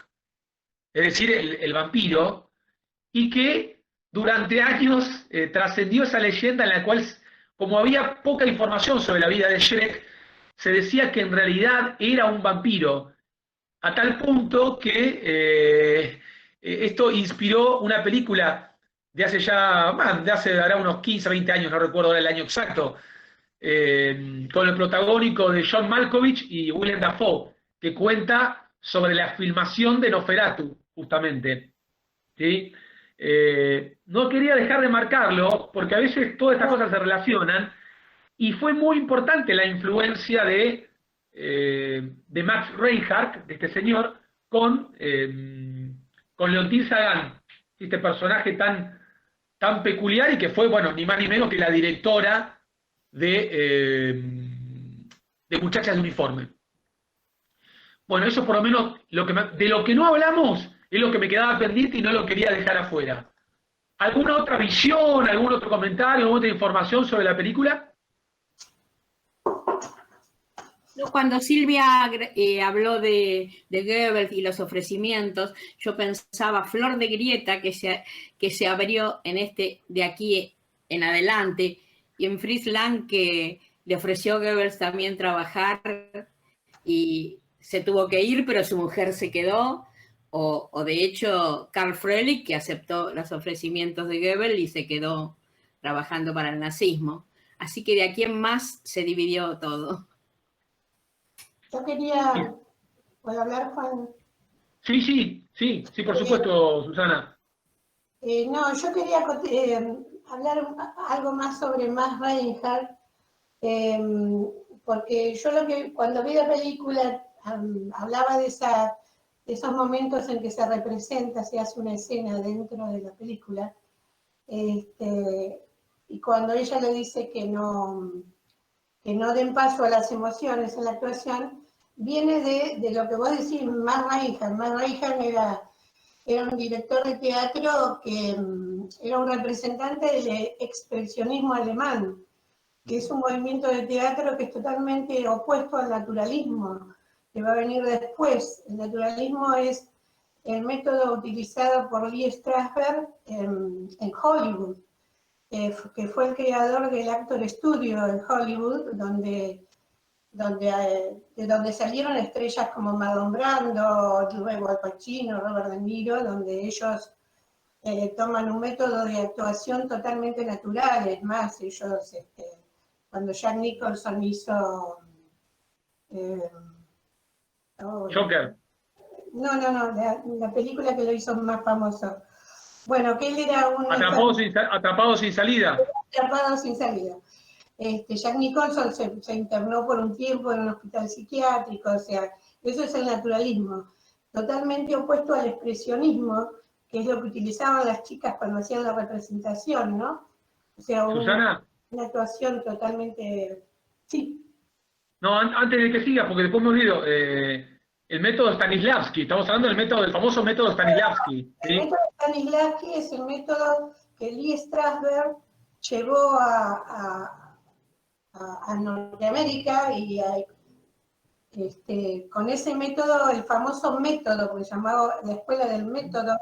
es decir, el vampiro, y que durante años trascendió esa leyenda en la cual, como había poca información sobre la vida de Schreck, se decía que en realidad era un vampiro, a tal punto que esto inspiró una película de hace ahora unos 15, 20 años, no recuerdo el año exacto, con el protagónico de John Malkovich y Willem Dafoe, que cuenta sobre la filmación de Nosferatu, justamente. ¿Sí? No quería dejar de marcarlo, porque a veces todas estas cosas se relacionan, y fue muy importante la influencia de Max Reinhardt, de este señor, con Leontine Sagan, este personaje tan peculiar y que fue, bueno, ni más ni menos que la directora de Muchachas de Uniforme. Bueno, eso por lo menos, de lo que no hablamos, es lo que me quedaba pendiente y no lo quería dejar afuera. ¿Alguna otra visión, algún otro comentario, alguna otra información sobre la película? Cuando Silvia habló de Goebbels y los ofrecimientos, yo pensaba Flor de Grieta que se abrió de aquí en adelante, y en Fritz Lang, que le ofreció a Goebbels también trabajar y se tuvo que ir, pero su mujer se quedó, o de hecho Karl Froelich, que aceptó los ofrecimientos de Goebbels y se quedó trabajando para el nazismo. Así que de aquí en más se dividió todo. Yo quería... ¿Puedo hablar, Juan? Sí, por supuesto, Susana. No, yo quería hablar algo más sobre Max Reinhardt, porque yo cuando vi la película hablaba de esos momentos en que se representa, se hace una escena dentro de la película, y cuando ella le dice que no den paso a las emociones en la actuación, viene de lo que vos decís, Max Reinhardt. Max Reinhardt era un director de teatro que era un representante del expresionismo alemán, que es un movimiento de teatro que es totalmente opuesto al naturalismo, que va a venir después. El naturalismo es el método utilizado por Lee Strasberg en Hollywood, que fue el creador del Actor Studio en Hollywood, de donde salieron estrellas como Marlon Brando, luego Al Pacino, Robert De Niro, donde ellos toman un método de actuación totalmente natural. Es más, ellos, cuando Jack Nicholson hizo... Joker. No, la película que lo hizo más famoso. Bueno, que él era un... Atrapado sin salida. Atrapado sin salida. Jack Nicholson se internó por un tiempo en un hospital psiquiátrico, o sea, eso es el naturalismo, totalmente opuesto al expresionismo, que es lo que utilizaban las chicas cuando hacían la representación, ¿no? O sea, una actuación totalmente... Sí. No, antes de que sigas, porque después me olvido, el método Stanislavski, estamos hablando del famoso método Stanislavski. ¿Sí? El método Stanislavski es el método que Lee Strasberg llevó a Norteamérica y con ese método, el famoso método, que se llamaba la escuela del método,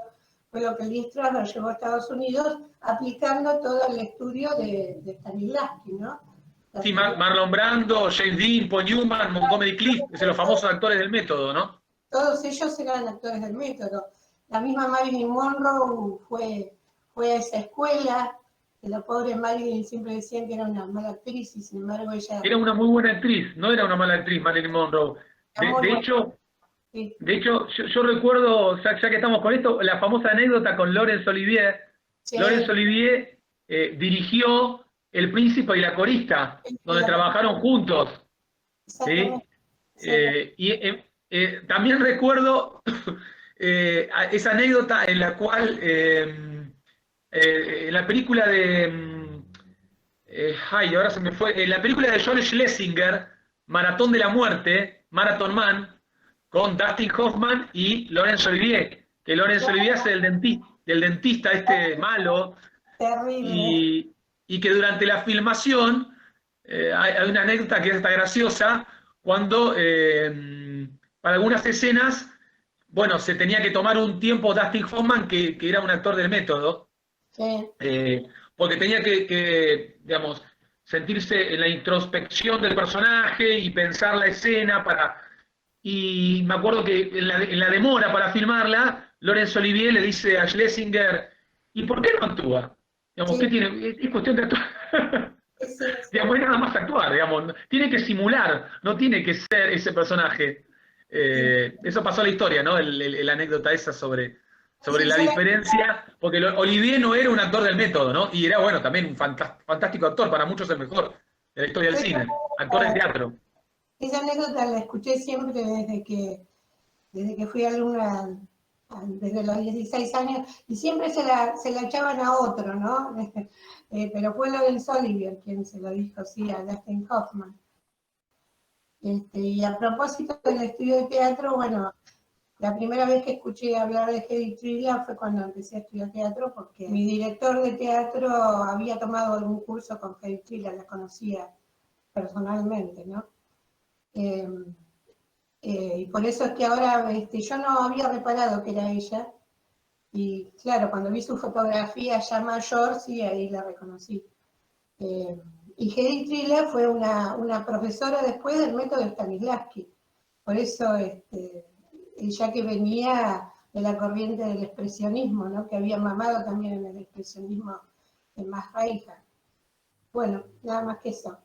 fue lo que Lee Strasberg llevó a Estados Unidos, aplicando todo el estudio de Stanislavski, ¿no? Sí, Marlon Brando, James Dean, Paul Newman, Montgomery Clift, son los famosos actores del método, ¿no? Todos ellos eran actores del método. La misma Marilyn Monroe fue a esa escuela, que la pobre Marilyn siempre decían que era una mala actriz y sin embargo ella... Era una muy buena actriz, no era una mala actriz Marilyn Monroe. De hecho, yo recuerdo, ya que estamos con esto, la famosa anécdota con Laurence Olivier. Sí. Laurence Olivier dirigió El Príncipe y la Corista, donde trabajaron juntos. ¿Sí? También recuerdo esa anécdota en la cual, en la película de... ahora se me fue. En la película de Joel Schlesinger, Maratón de la Muerte, Marathon Man, con Dustin Hoffman y Laurence Olivier, que Laurence Olivier es el dentista malo. Terrible. Y que durante la filmación hay una anécdota que es hasta graciosa, cuando para algunas escenas, bueno, se tenía que tomar un tiempo Dustin Hoffman, que era un actor del método, sí. Porque tenía que, digamos, sentirse en la introspección del personaje y pensar la escena para... Y me acuerdo que en la demora para filmarla, Laurence Olivier le dice a Schlesinger, ¿y por qué no actúa? Digamos, sí. ¿Qué tiene? Es cuestión de actuar. Sí. Digamos, es nada más actuar, digamos. Tiene que simular, no tiene que ser ese personaje. Eso pasó en la historia, ¿no? La anécdota esa sobre la diferencia, porque Olivier no era un actor del método, ¿no? Y era, bueno, también un fantástico actor, para muchos el mejor de la historia del cine, actor de teatro. Esa anécdota la escuché siempre desde que fui alumna, desde los 16 años, y siempre se la echaban a otro, ¿no? Pero fue Laurence Olivier quien se lo dijo, sí, a Dustin Hoffman. Y a propósito del estudio de teatro, bueno, la primera vez que escuché hablar de Hedy Trilla fue cuando empecé a estudiar teatro, porque mi director de teatro había tomado algún curso con Hedy Trilla, la conocía personalmente, ¿no? Y por eso es que ahora yo no había reparado que era ella, y claro, cuando vi su fotografía ya mayor, sí, ahí la reconocí. Y Hedy Trilla fue una profesora después del método de Stanislavski, por eso ella que venía de la corriente del expresionismo, ¿no? Que había mamado también en el expresionismo de Max Reinhardt. Bueno, nada más que eso.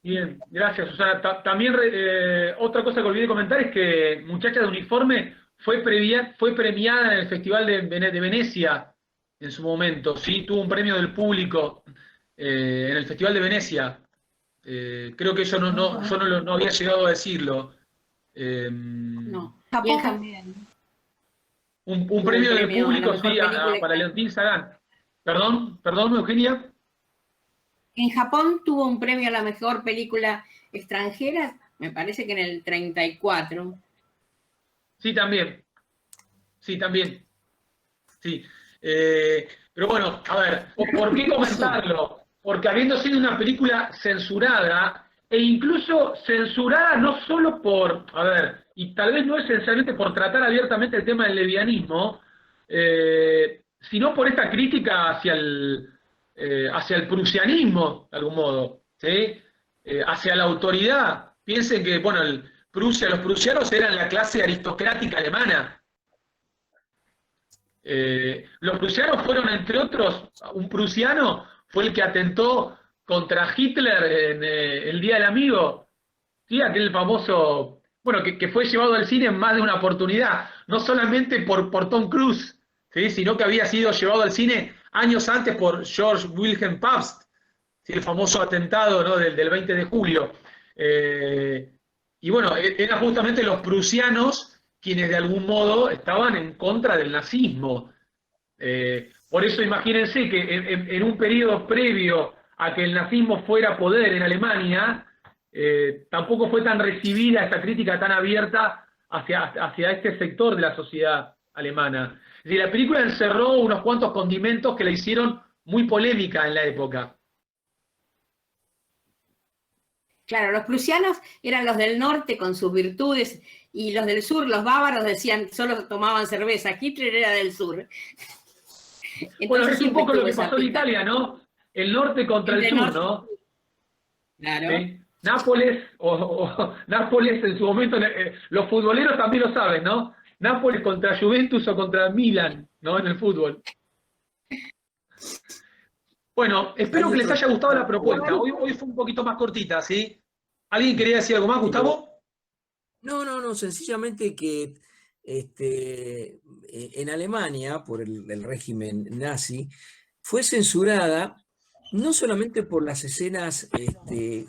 Bien, gracias, Susana. También otra cosa que olvidé comentar es que Muchacha de Uniforme fue premiada en el Festival de Venecia en su momento, ¿sí? Tuvo un premio del público en el Festival de Venecia. Creo que yo no había llegado a decirlo. No, Japón también. Un premio del público, sí, para Leontín Sagán. Perdón, Eugenia. En Japón tuvo un premio a la mejor película extranjera, me parece que en el 34. Sí, también. Sí. Pero bueno, a ver, ¿por qué comentarlo? Porque habiendo sido una película censurada, e incluso censurada no solo por, a ver, y tal vez no esencialmente por tratar abiertamente el tema del lesbianismo, sino por esta crítica hacia el prusianismo, de algún modo, ¿sí? Hacia la autoridad. Piensen que, bueno, los prusianos eran la clase aristocrática alemana. Los prusianos fueron, entre otros, un prusiano fue el que atentó contra Hitler en el Día del Amigo, ¿sí? Aquel famoso, bueno, que fue llevado al cine en más de una oportunidad, no solamente por Tom Cruise, ¿sí? Sino que había sido llevado al cine años antes por George Wilhelm Pabst, ¿sí? El famoso atentado, ¿no? del 20 de julio. Y bueno, eran justamente los prusianos quienes de algún modo estaban en contra del nazismo. Por eso imagínense que en un periodo previo a que el nazismo fuera poder en Alemania, tampoco fue tan recibida esta crítica tan abierta hacia este sector de la sociedad alemana. Es decir, la película encerró unos cuantos condimentos que la hicieron muy polémica en la época. Claro, los prusianos eran los del norte con sus virtudes, y los del sur, los bávaros, decían, solo tomaban cerveza. Hitler era del sur. Entonces, bueno, es un poco lo que pasó en Italia, ¿no? El norte contra el sur, norte, ¿no? Claro. ¿Sí? Nápoles, Nápoles en su momento, los futboleros también lo saben, ¿no? Nápoles contra Juventus o contra Milan, ¿no? En el fútbol. Bueno, espero Hay que les otro haya gustado la tema. propuesta. Hoy fue un poquito más cortita, ¿sí? ¿Alguien quería decir algo más, Gustavo? No, sencillamente que en Alemania, por el régimen nazi, fue censurada no solamente por las escenas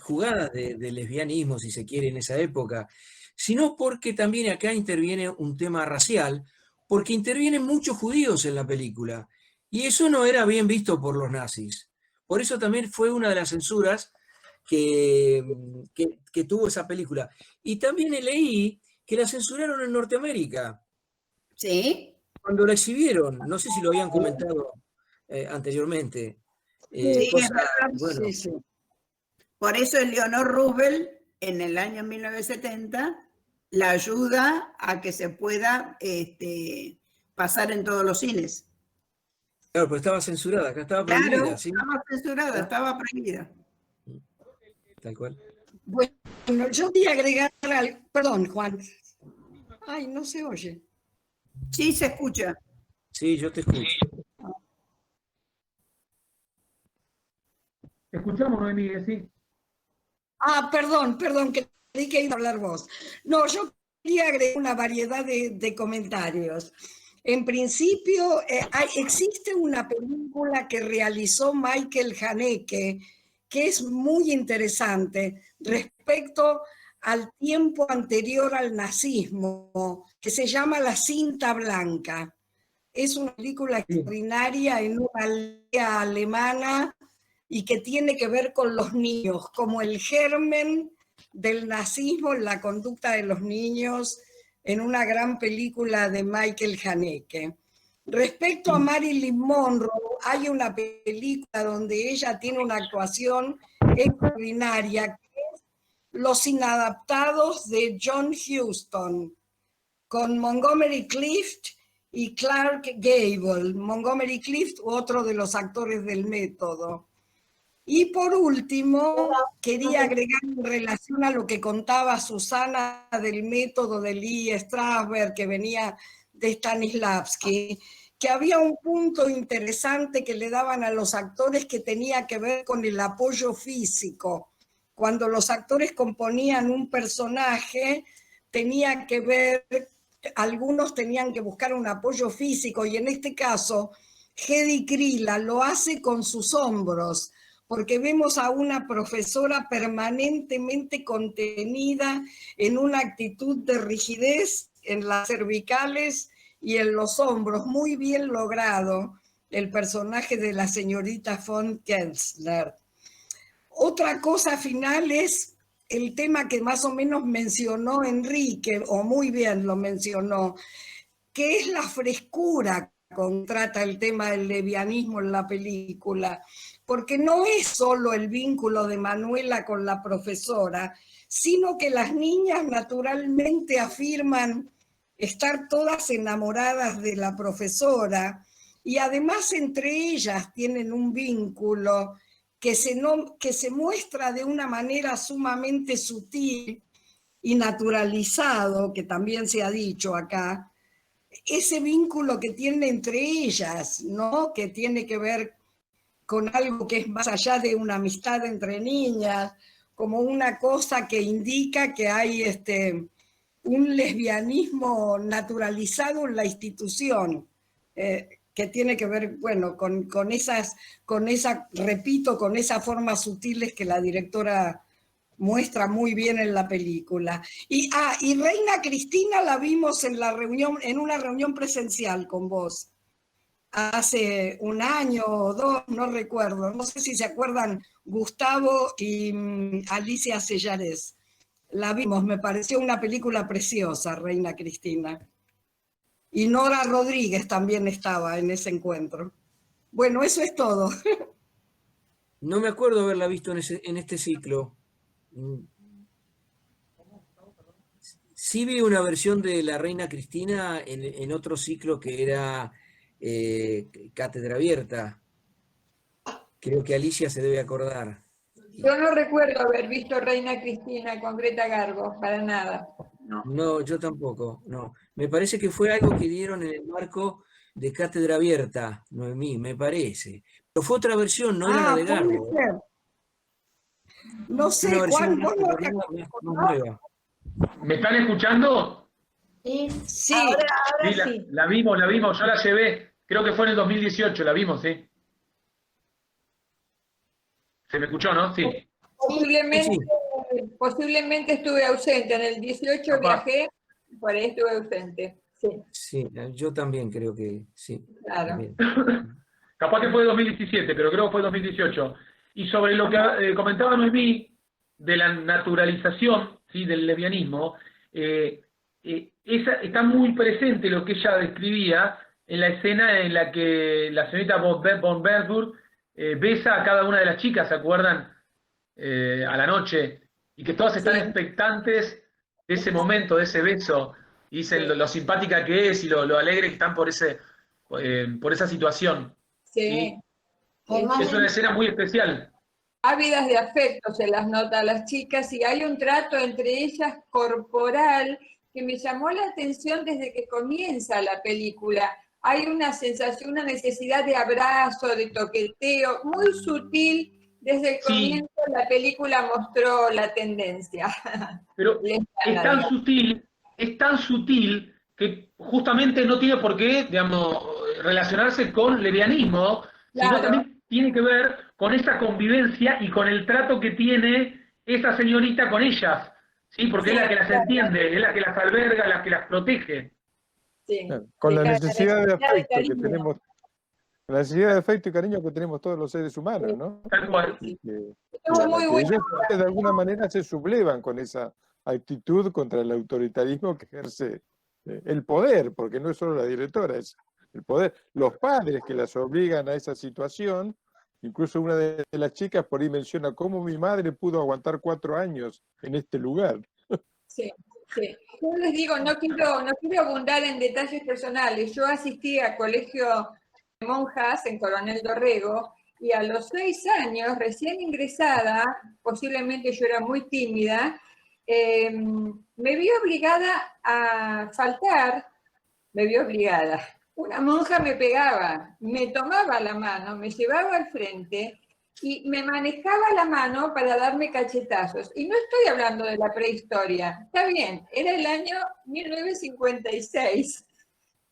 jugadas de lesbianismo, si se quiere, en esa época, sino porque también acá interviene un tema racial, porque intervienen muchos judíos en la película, y eso no era bien visto por los nazis. Por eso también fue una de las censuras que tuvo esa película. Y también leí que la censuraron en Norteamérica. ¿Sí? Cuando la exhibieron, no sé si lo habían comentado anteriormente. Sí, Cosa, es verdad. bueno, Sí, sí. Por eso Eleanor Roosevelt, en el año 1970, la ayuda a que se pueda pasar en todos los cines. claro, pero estaba censurada, acá estaba Claro, prohibida, ¿sí? estaba censurada, estaba prohibida. Tal cual. Bueno, yo quería agregar al... Perdón, Juan. Ay, no se oye. Sí, se escucha. Sí, yo te escucho. Te escuchamos, Noemí, sí. Ah, perdón, que creí que iba a hablar vos. No, yo quería agregar una variedad de comentarios. En principio, existe una película que realizó Michael Haneke, que es muy interesante respecto al tiempo anterior al nazismo, que se llama La Cinta Blanca. Es una película extraordinaria en una aldea alemana y que tiene que ver con los niños, como el germen del nazismo en la conducta de los niños, en una gran película de Michael Haneke. Respecto a Marilyn Monroe, hay una película donde ella tiene una actuación extraordinaria, que es Los Inadaptados de John Huston, con Montgomery Clift y Clark Gable. Montgomery Clift, otro de los actores del método. Y por último, quería agregar en relación a lo que contaba Susana del método de Lee Strasberg, que venía de Stanislavski, que había un punto interesante que le daban a los actores que tenía que ver con el apoyo físico. Cuando los actores componían un personaje, tenía que ver, algunos tenían que buscar un apoyo físico, y en este caso, Hedy Krila lo hace con sus hombros, porque vemos a una profesora permanentemente contenida en una actitud de rigidez en las cervicales y en los hombros, muy bien logrado el personaje de la señorita von Kessler. Otra cosa final es el tema que más o menos mencionó Enrique, o muy bien lo mencionó, que es la frescura con trata el tema del lesbianismo en la película, porque no es solo el vínculo de Manuela con la profesora, sino que las niñas naturalmente afirman estar todas enamoradas de la profesora, y además entre ellas tienen un vínculo que se muestra de una manera sumamente sutil y naturalizado, que también se ha dicho acá, ese vínculo que tiene entre ellas, ¿no? Que tiene que ver con algo que es más allá de una amistad entre niñas, como una cosa que indica que hay un lesbianismo naturalizado en la institución, que tiene que ver, bueno, con esas formas sutiles que la directora muestra muy bien en la película. Y Reina Cristina la vimos en una reunión presencial con vos, hace un año o dos, no recuerdo, no sé si se acuerdan, Gustavo y Alicia Sellares. La vimos, me pareció una película preciosa, Reina Cristina. Y Nora Rodríguez también estaba en ese encuentro. Bueno, eso es todo. No me acuerdo haberla visto en este ciclo. Sí vi una versión de La Reina Cristina en otro ciclo que era Cátedra Abierta. Creo que Alicia se debe acordar. Yo no recuerdo haber visto Reina Cristina con Greta Garbo, para nada. No. No, yo tampoco, no. Me parece que fue algo que dieron en el marco de Cátedra Abierta, Noemí, me parece. Pero fue otra versión, no era la de Garbo. Puede ser. No sé, Una versión Juan, vos no te más nueva. ¿Me están escuchando? Sí, Sí, Ahora Sí, sí. la vimos, yo la llevé, creo que fue en el 2018, la vimos, sí. ¿Se me escuchó, no? Sí. Posiblemente estuve ausente. En el 18 Capaz. viajé, por ahí estuve ausente. Sí, Sí, yo también creo que sí. claro. También. Capaz que fue 2017, pero creo que fue 2018. Y sobre lo que comentaba Noemí, de la naturalización, ¿sí?, del lesbianismo, está muy presente lo que ella describía en la escena en la que la señorita von Berdur besa a cada una de las chicas, ¿se acuerdan? A la noche, y que todas están expectantes de ese momento, de ese beso, y dicen lo simpática que es y lo alegre que están por esa situación. Sí. Es una escena muy especial. Ávidas de afecto se las nota a las chicas y hay un trato entre ellas corporal que me llamó la atención desde que comienza la película. Hay una sensación, una necesidad de abrazo, de toqueteo, muy sutil. Desde el comienzo la película mostró la tendencia. Pero es tan sutil que justamente no tiene por qué, digamos, relacionarse con lesbianismo, sino también tiene que ver con esa convivencia y con el trato que tiene esa señorita con ellas, ¿sí? Porque es la que las entiende, es la que las alberga, la que las protege. Sí. Con la necesidad de afecto que tenemos, la necesidad de afecto y cariño que tenemos todos los seres humanos, ¿no? Tal cual. Y que ellos de alguna manera se sublevan con esa actitud contra el autoritarismo que ejerce el poder, porque no es solo la directora, es el poder. Los padres que las obligan a esa situación, incluso una de las chicas por ahí menciona cómo mi madre pudo aguantar 4 años en este lugar. Sí, sí. Yo les digo, no quiero abundar en detalles personales. Yo asistí a colegio de monjas en Coronel Dorrego y a los 6 años, recién ingresada, posiblemente yo era muy tímida, me vi obligada a faltar, Una monja me pegaba, me tomaba la mano, me llevaba al frente y me manejaba la mano para darme cachetazos. Y no estoy hablando de la prehistoria, está bien, era el año 1956,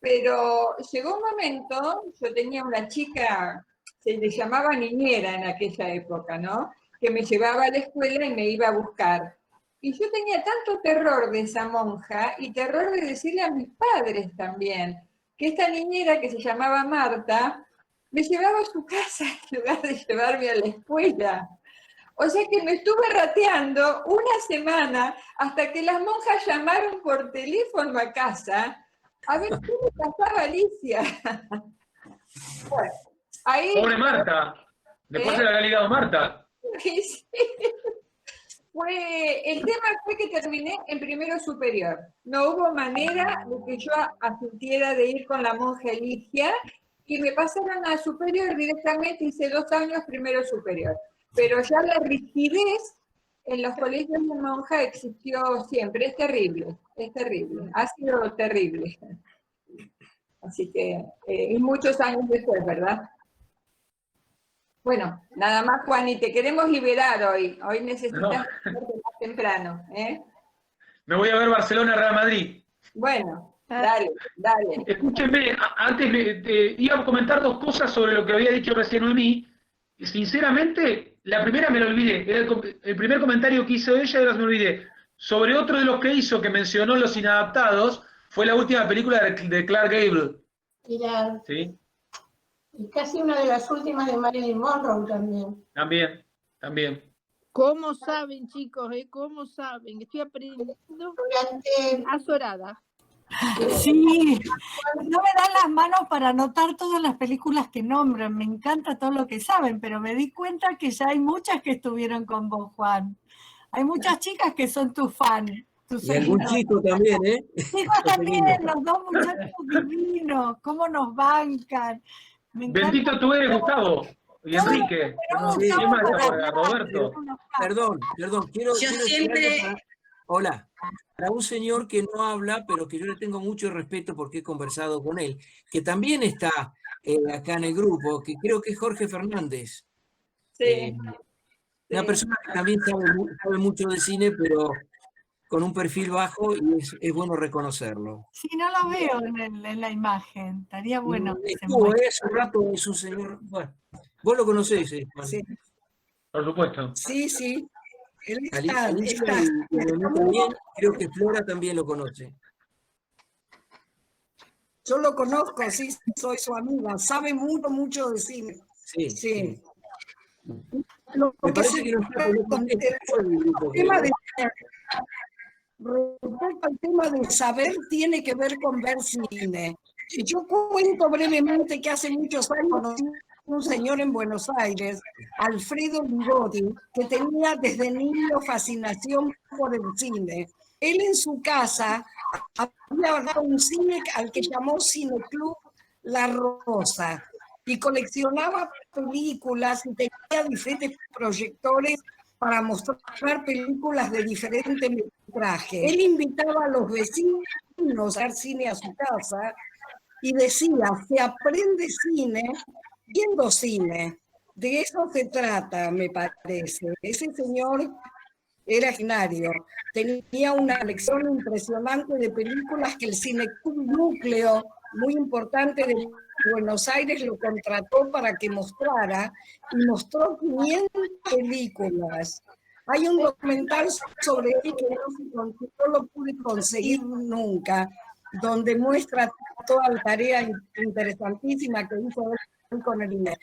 pero llegó un momento, yo tenía una chica, se le llamaba niñera en aquella época, ¿no?, que me llevaba a la escuela y me iba a buscar. Y yo tenía tanto terror de esa monja y terror de decirle a mis padres también, que esta niñera que se llamaba Marta, me llevaba a su casa en lugar de llevarme a la escuela. O sea que me estuve rateando una semana hasta que las monjas llamaron por teléfono a casa a ver qué le pasaba a Alicia. Bueno, ahí... Pobre Marta. Después se la había ligado Marta. Sí. El tema fue que terminé en primero superior. No hubo manera de que yo asintiera de ir con la monja Eligia y me pasaron a superior directamente, hice 2 años primero superior. Pero ya la rigidez en los colegios de monja existió siempre. Es terrible, ha sido terrible. Así que, y muchos años después, ¿verdad? Bueno, nada más, Juan, y te queremos liberar hoy. Hoy necesitas verte más temprano, ¿eh? Me voy a ver Barcelona-Real Madrid. Bueno, dale. Escúchenme, antes iba a comentar 2 cosas sobre lo que había dicho recién Noemí. Sinceramente, la primera me la olvidé. El primer comentario que hizo ella me olvidé. Sobre otro de los que hizo, que mencionó Los Inadaptados, fue la última película de Clark Gable. ¿Sí? Y casi una de las últimas de Marilyn Monroe también. También. ¿Cómo saben, chicos? ¿Cómo saben? Estoy aprendiendo azorada. Sí, no me dan las manos para anotar todas las películas que nombran. Me encanta todo lo que saben, pero me di cuenta que ya hay muchas que estuvieron con vos, Juan. Hay muchas chicas que son tus fans. Y algún chico también, ¿eh? Chicos también, los 2 muchachos divinos, cómo nos bancan. Bendito tú eres, Gustavo. Y Enrique. Roberto. Perdón, quiero Yo siempre Hola. Para un señor que no habla, pero que yo le tengo mucho respeto porque he conversado con él, que también está acá en el grupo, que creo que es Jorge Fernández. Sí. Una persona que también sabe mucho de cine, pero con un perfil bajo y es bueno reconocerlo. Sí, no lo veo en la imagen. Estaría bueno que se Estuvo, muestre. hace un rato es un señor. Bueno, vos lo conocés, Juan. Sí. Por supuesto. Sí, sí. Él Alicia está y Noemí también, creo que Flora también lo conoce. Yo lo conozco, sí, soy su amiga. Sabe mucho de cine. Sí. Sí. Me parece que no está con Respecto al tema de saber, tiene que ver con ver cine. Yo cuento brevemente que hace muchos años conocí a un señor en Buenos Aires, Alfredo Ligotti, que tenía desde niño fascinación por el cine. Él en su casa había dado un cine al que llamó Cineclub La Rosa y coleccionaba películas y tenía diferentes proyectores para mostrar películas de diferente metraje. Él invitaba a los vecinos a ver cine a su casa y decía, se aprende cine viendo cine. De eso se trata, me parece. Ese señor era extraordinario. Tenía una colección impresionante de películas que el Cineclub Núcleo, muy importante de Buenos Aires, lo contrató para que mostrara, y mostró 500 películas. Hay un documental sobre él que no lo pude conseguir nunca, donde muestra toda la tarea interesantísima que hizo él con el INE.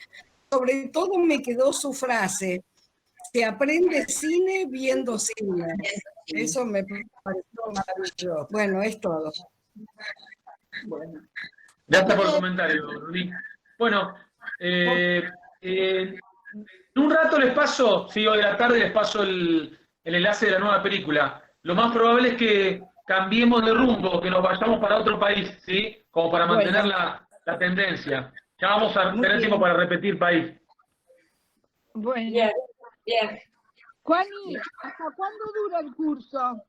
Sobre todo me quedó su frase: se aprende cine viendo cine. Eso me pareció maravilloso. Bueno, es todo. Bueno. Gracias por el comentario, Rubí. Bueno, en un rato les paso, sí, hoy de la tarde les paso el enlace de la nueva película. Lo más probable es que cambiemos de rumbo, que nos vayamos para otro país, ¿sí? Como para mantener la tendencia. Ya vamos a tener tiempo para repetir país. Bueno. Bien. Juani, ¿hasta cuándo dura el curso?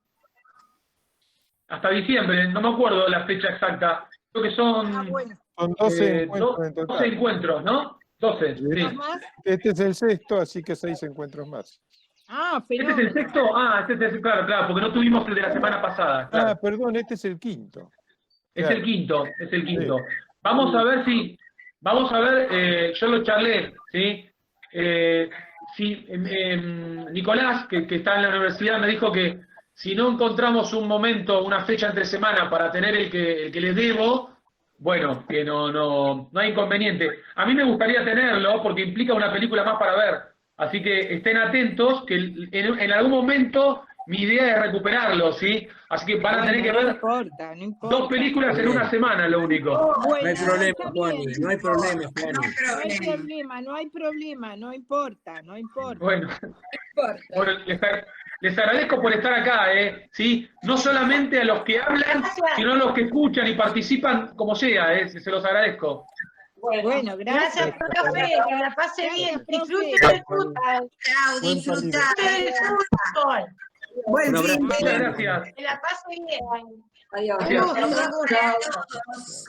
Hasta diciembre, no me acuerdo la fecha exacta. Creo que son, Son 12 encuentros en 12 total. encuentros, ¿no? 12, sí. Este es el sexto, así que 6 encuentros más. Ah, ¿Este es el sexto? Ah, este es el, claro, porque no tuvimos el de la semana pasada. Claro. Ah, perdón, este es el quinto. Es Claro. el quinto, es el quinto. Sí. Vamos a ver yo lo charlé, ¿sí? Nicolás, que está en la universidad, me dijo que si no encontramos un momento, una fecha entre semana para tener el que les debo, bueno, que no hay inconveniente. A mí me gustaría tenerlo porque implica una película más para ver. Así que estén atentos, que en algún momento mi idea es recuperarlo, ¿sí? Así que van a tener que ver no importa. 2 películas en una semana, lo único. No hay problema, Juani, no hay problema, Juani. No hay problema, no importa. Bueno, les agradezco por estar acá, ¿sí? No solamente a los que hablan, sino a los que escuchan y participan, como sea, se los agradezco. Bueno, gracias. Profe, que la pase bien. Disfrute del fútbol. Chao, disfrutar. Disfrute del fútbol. Buen fin. Muchas gracias. Que la pase bien. Adiós. Gracias. Saludos a todos.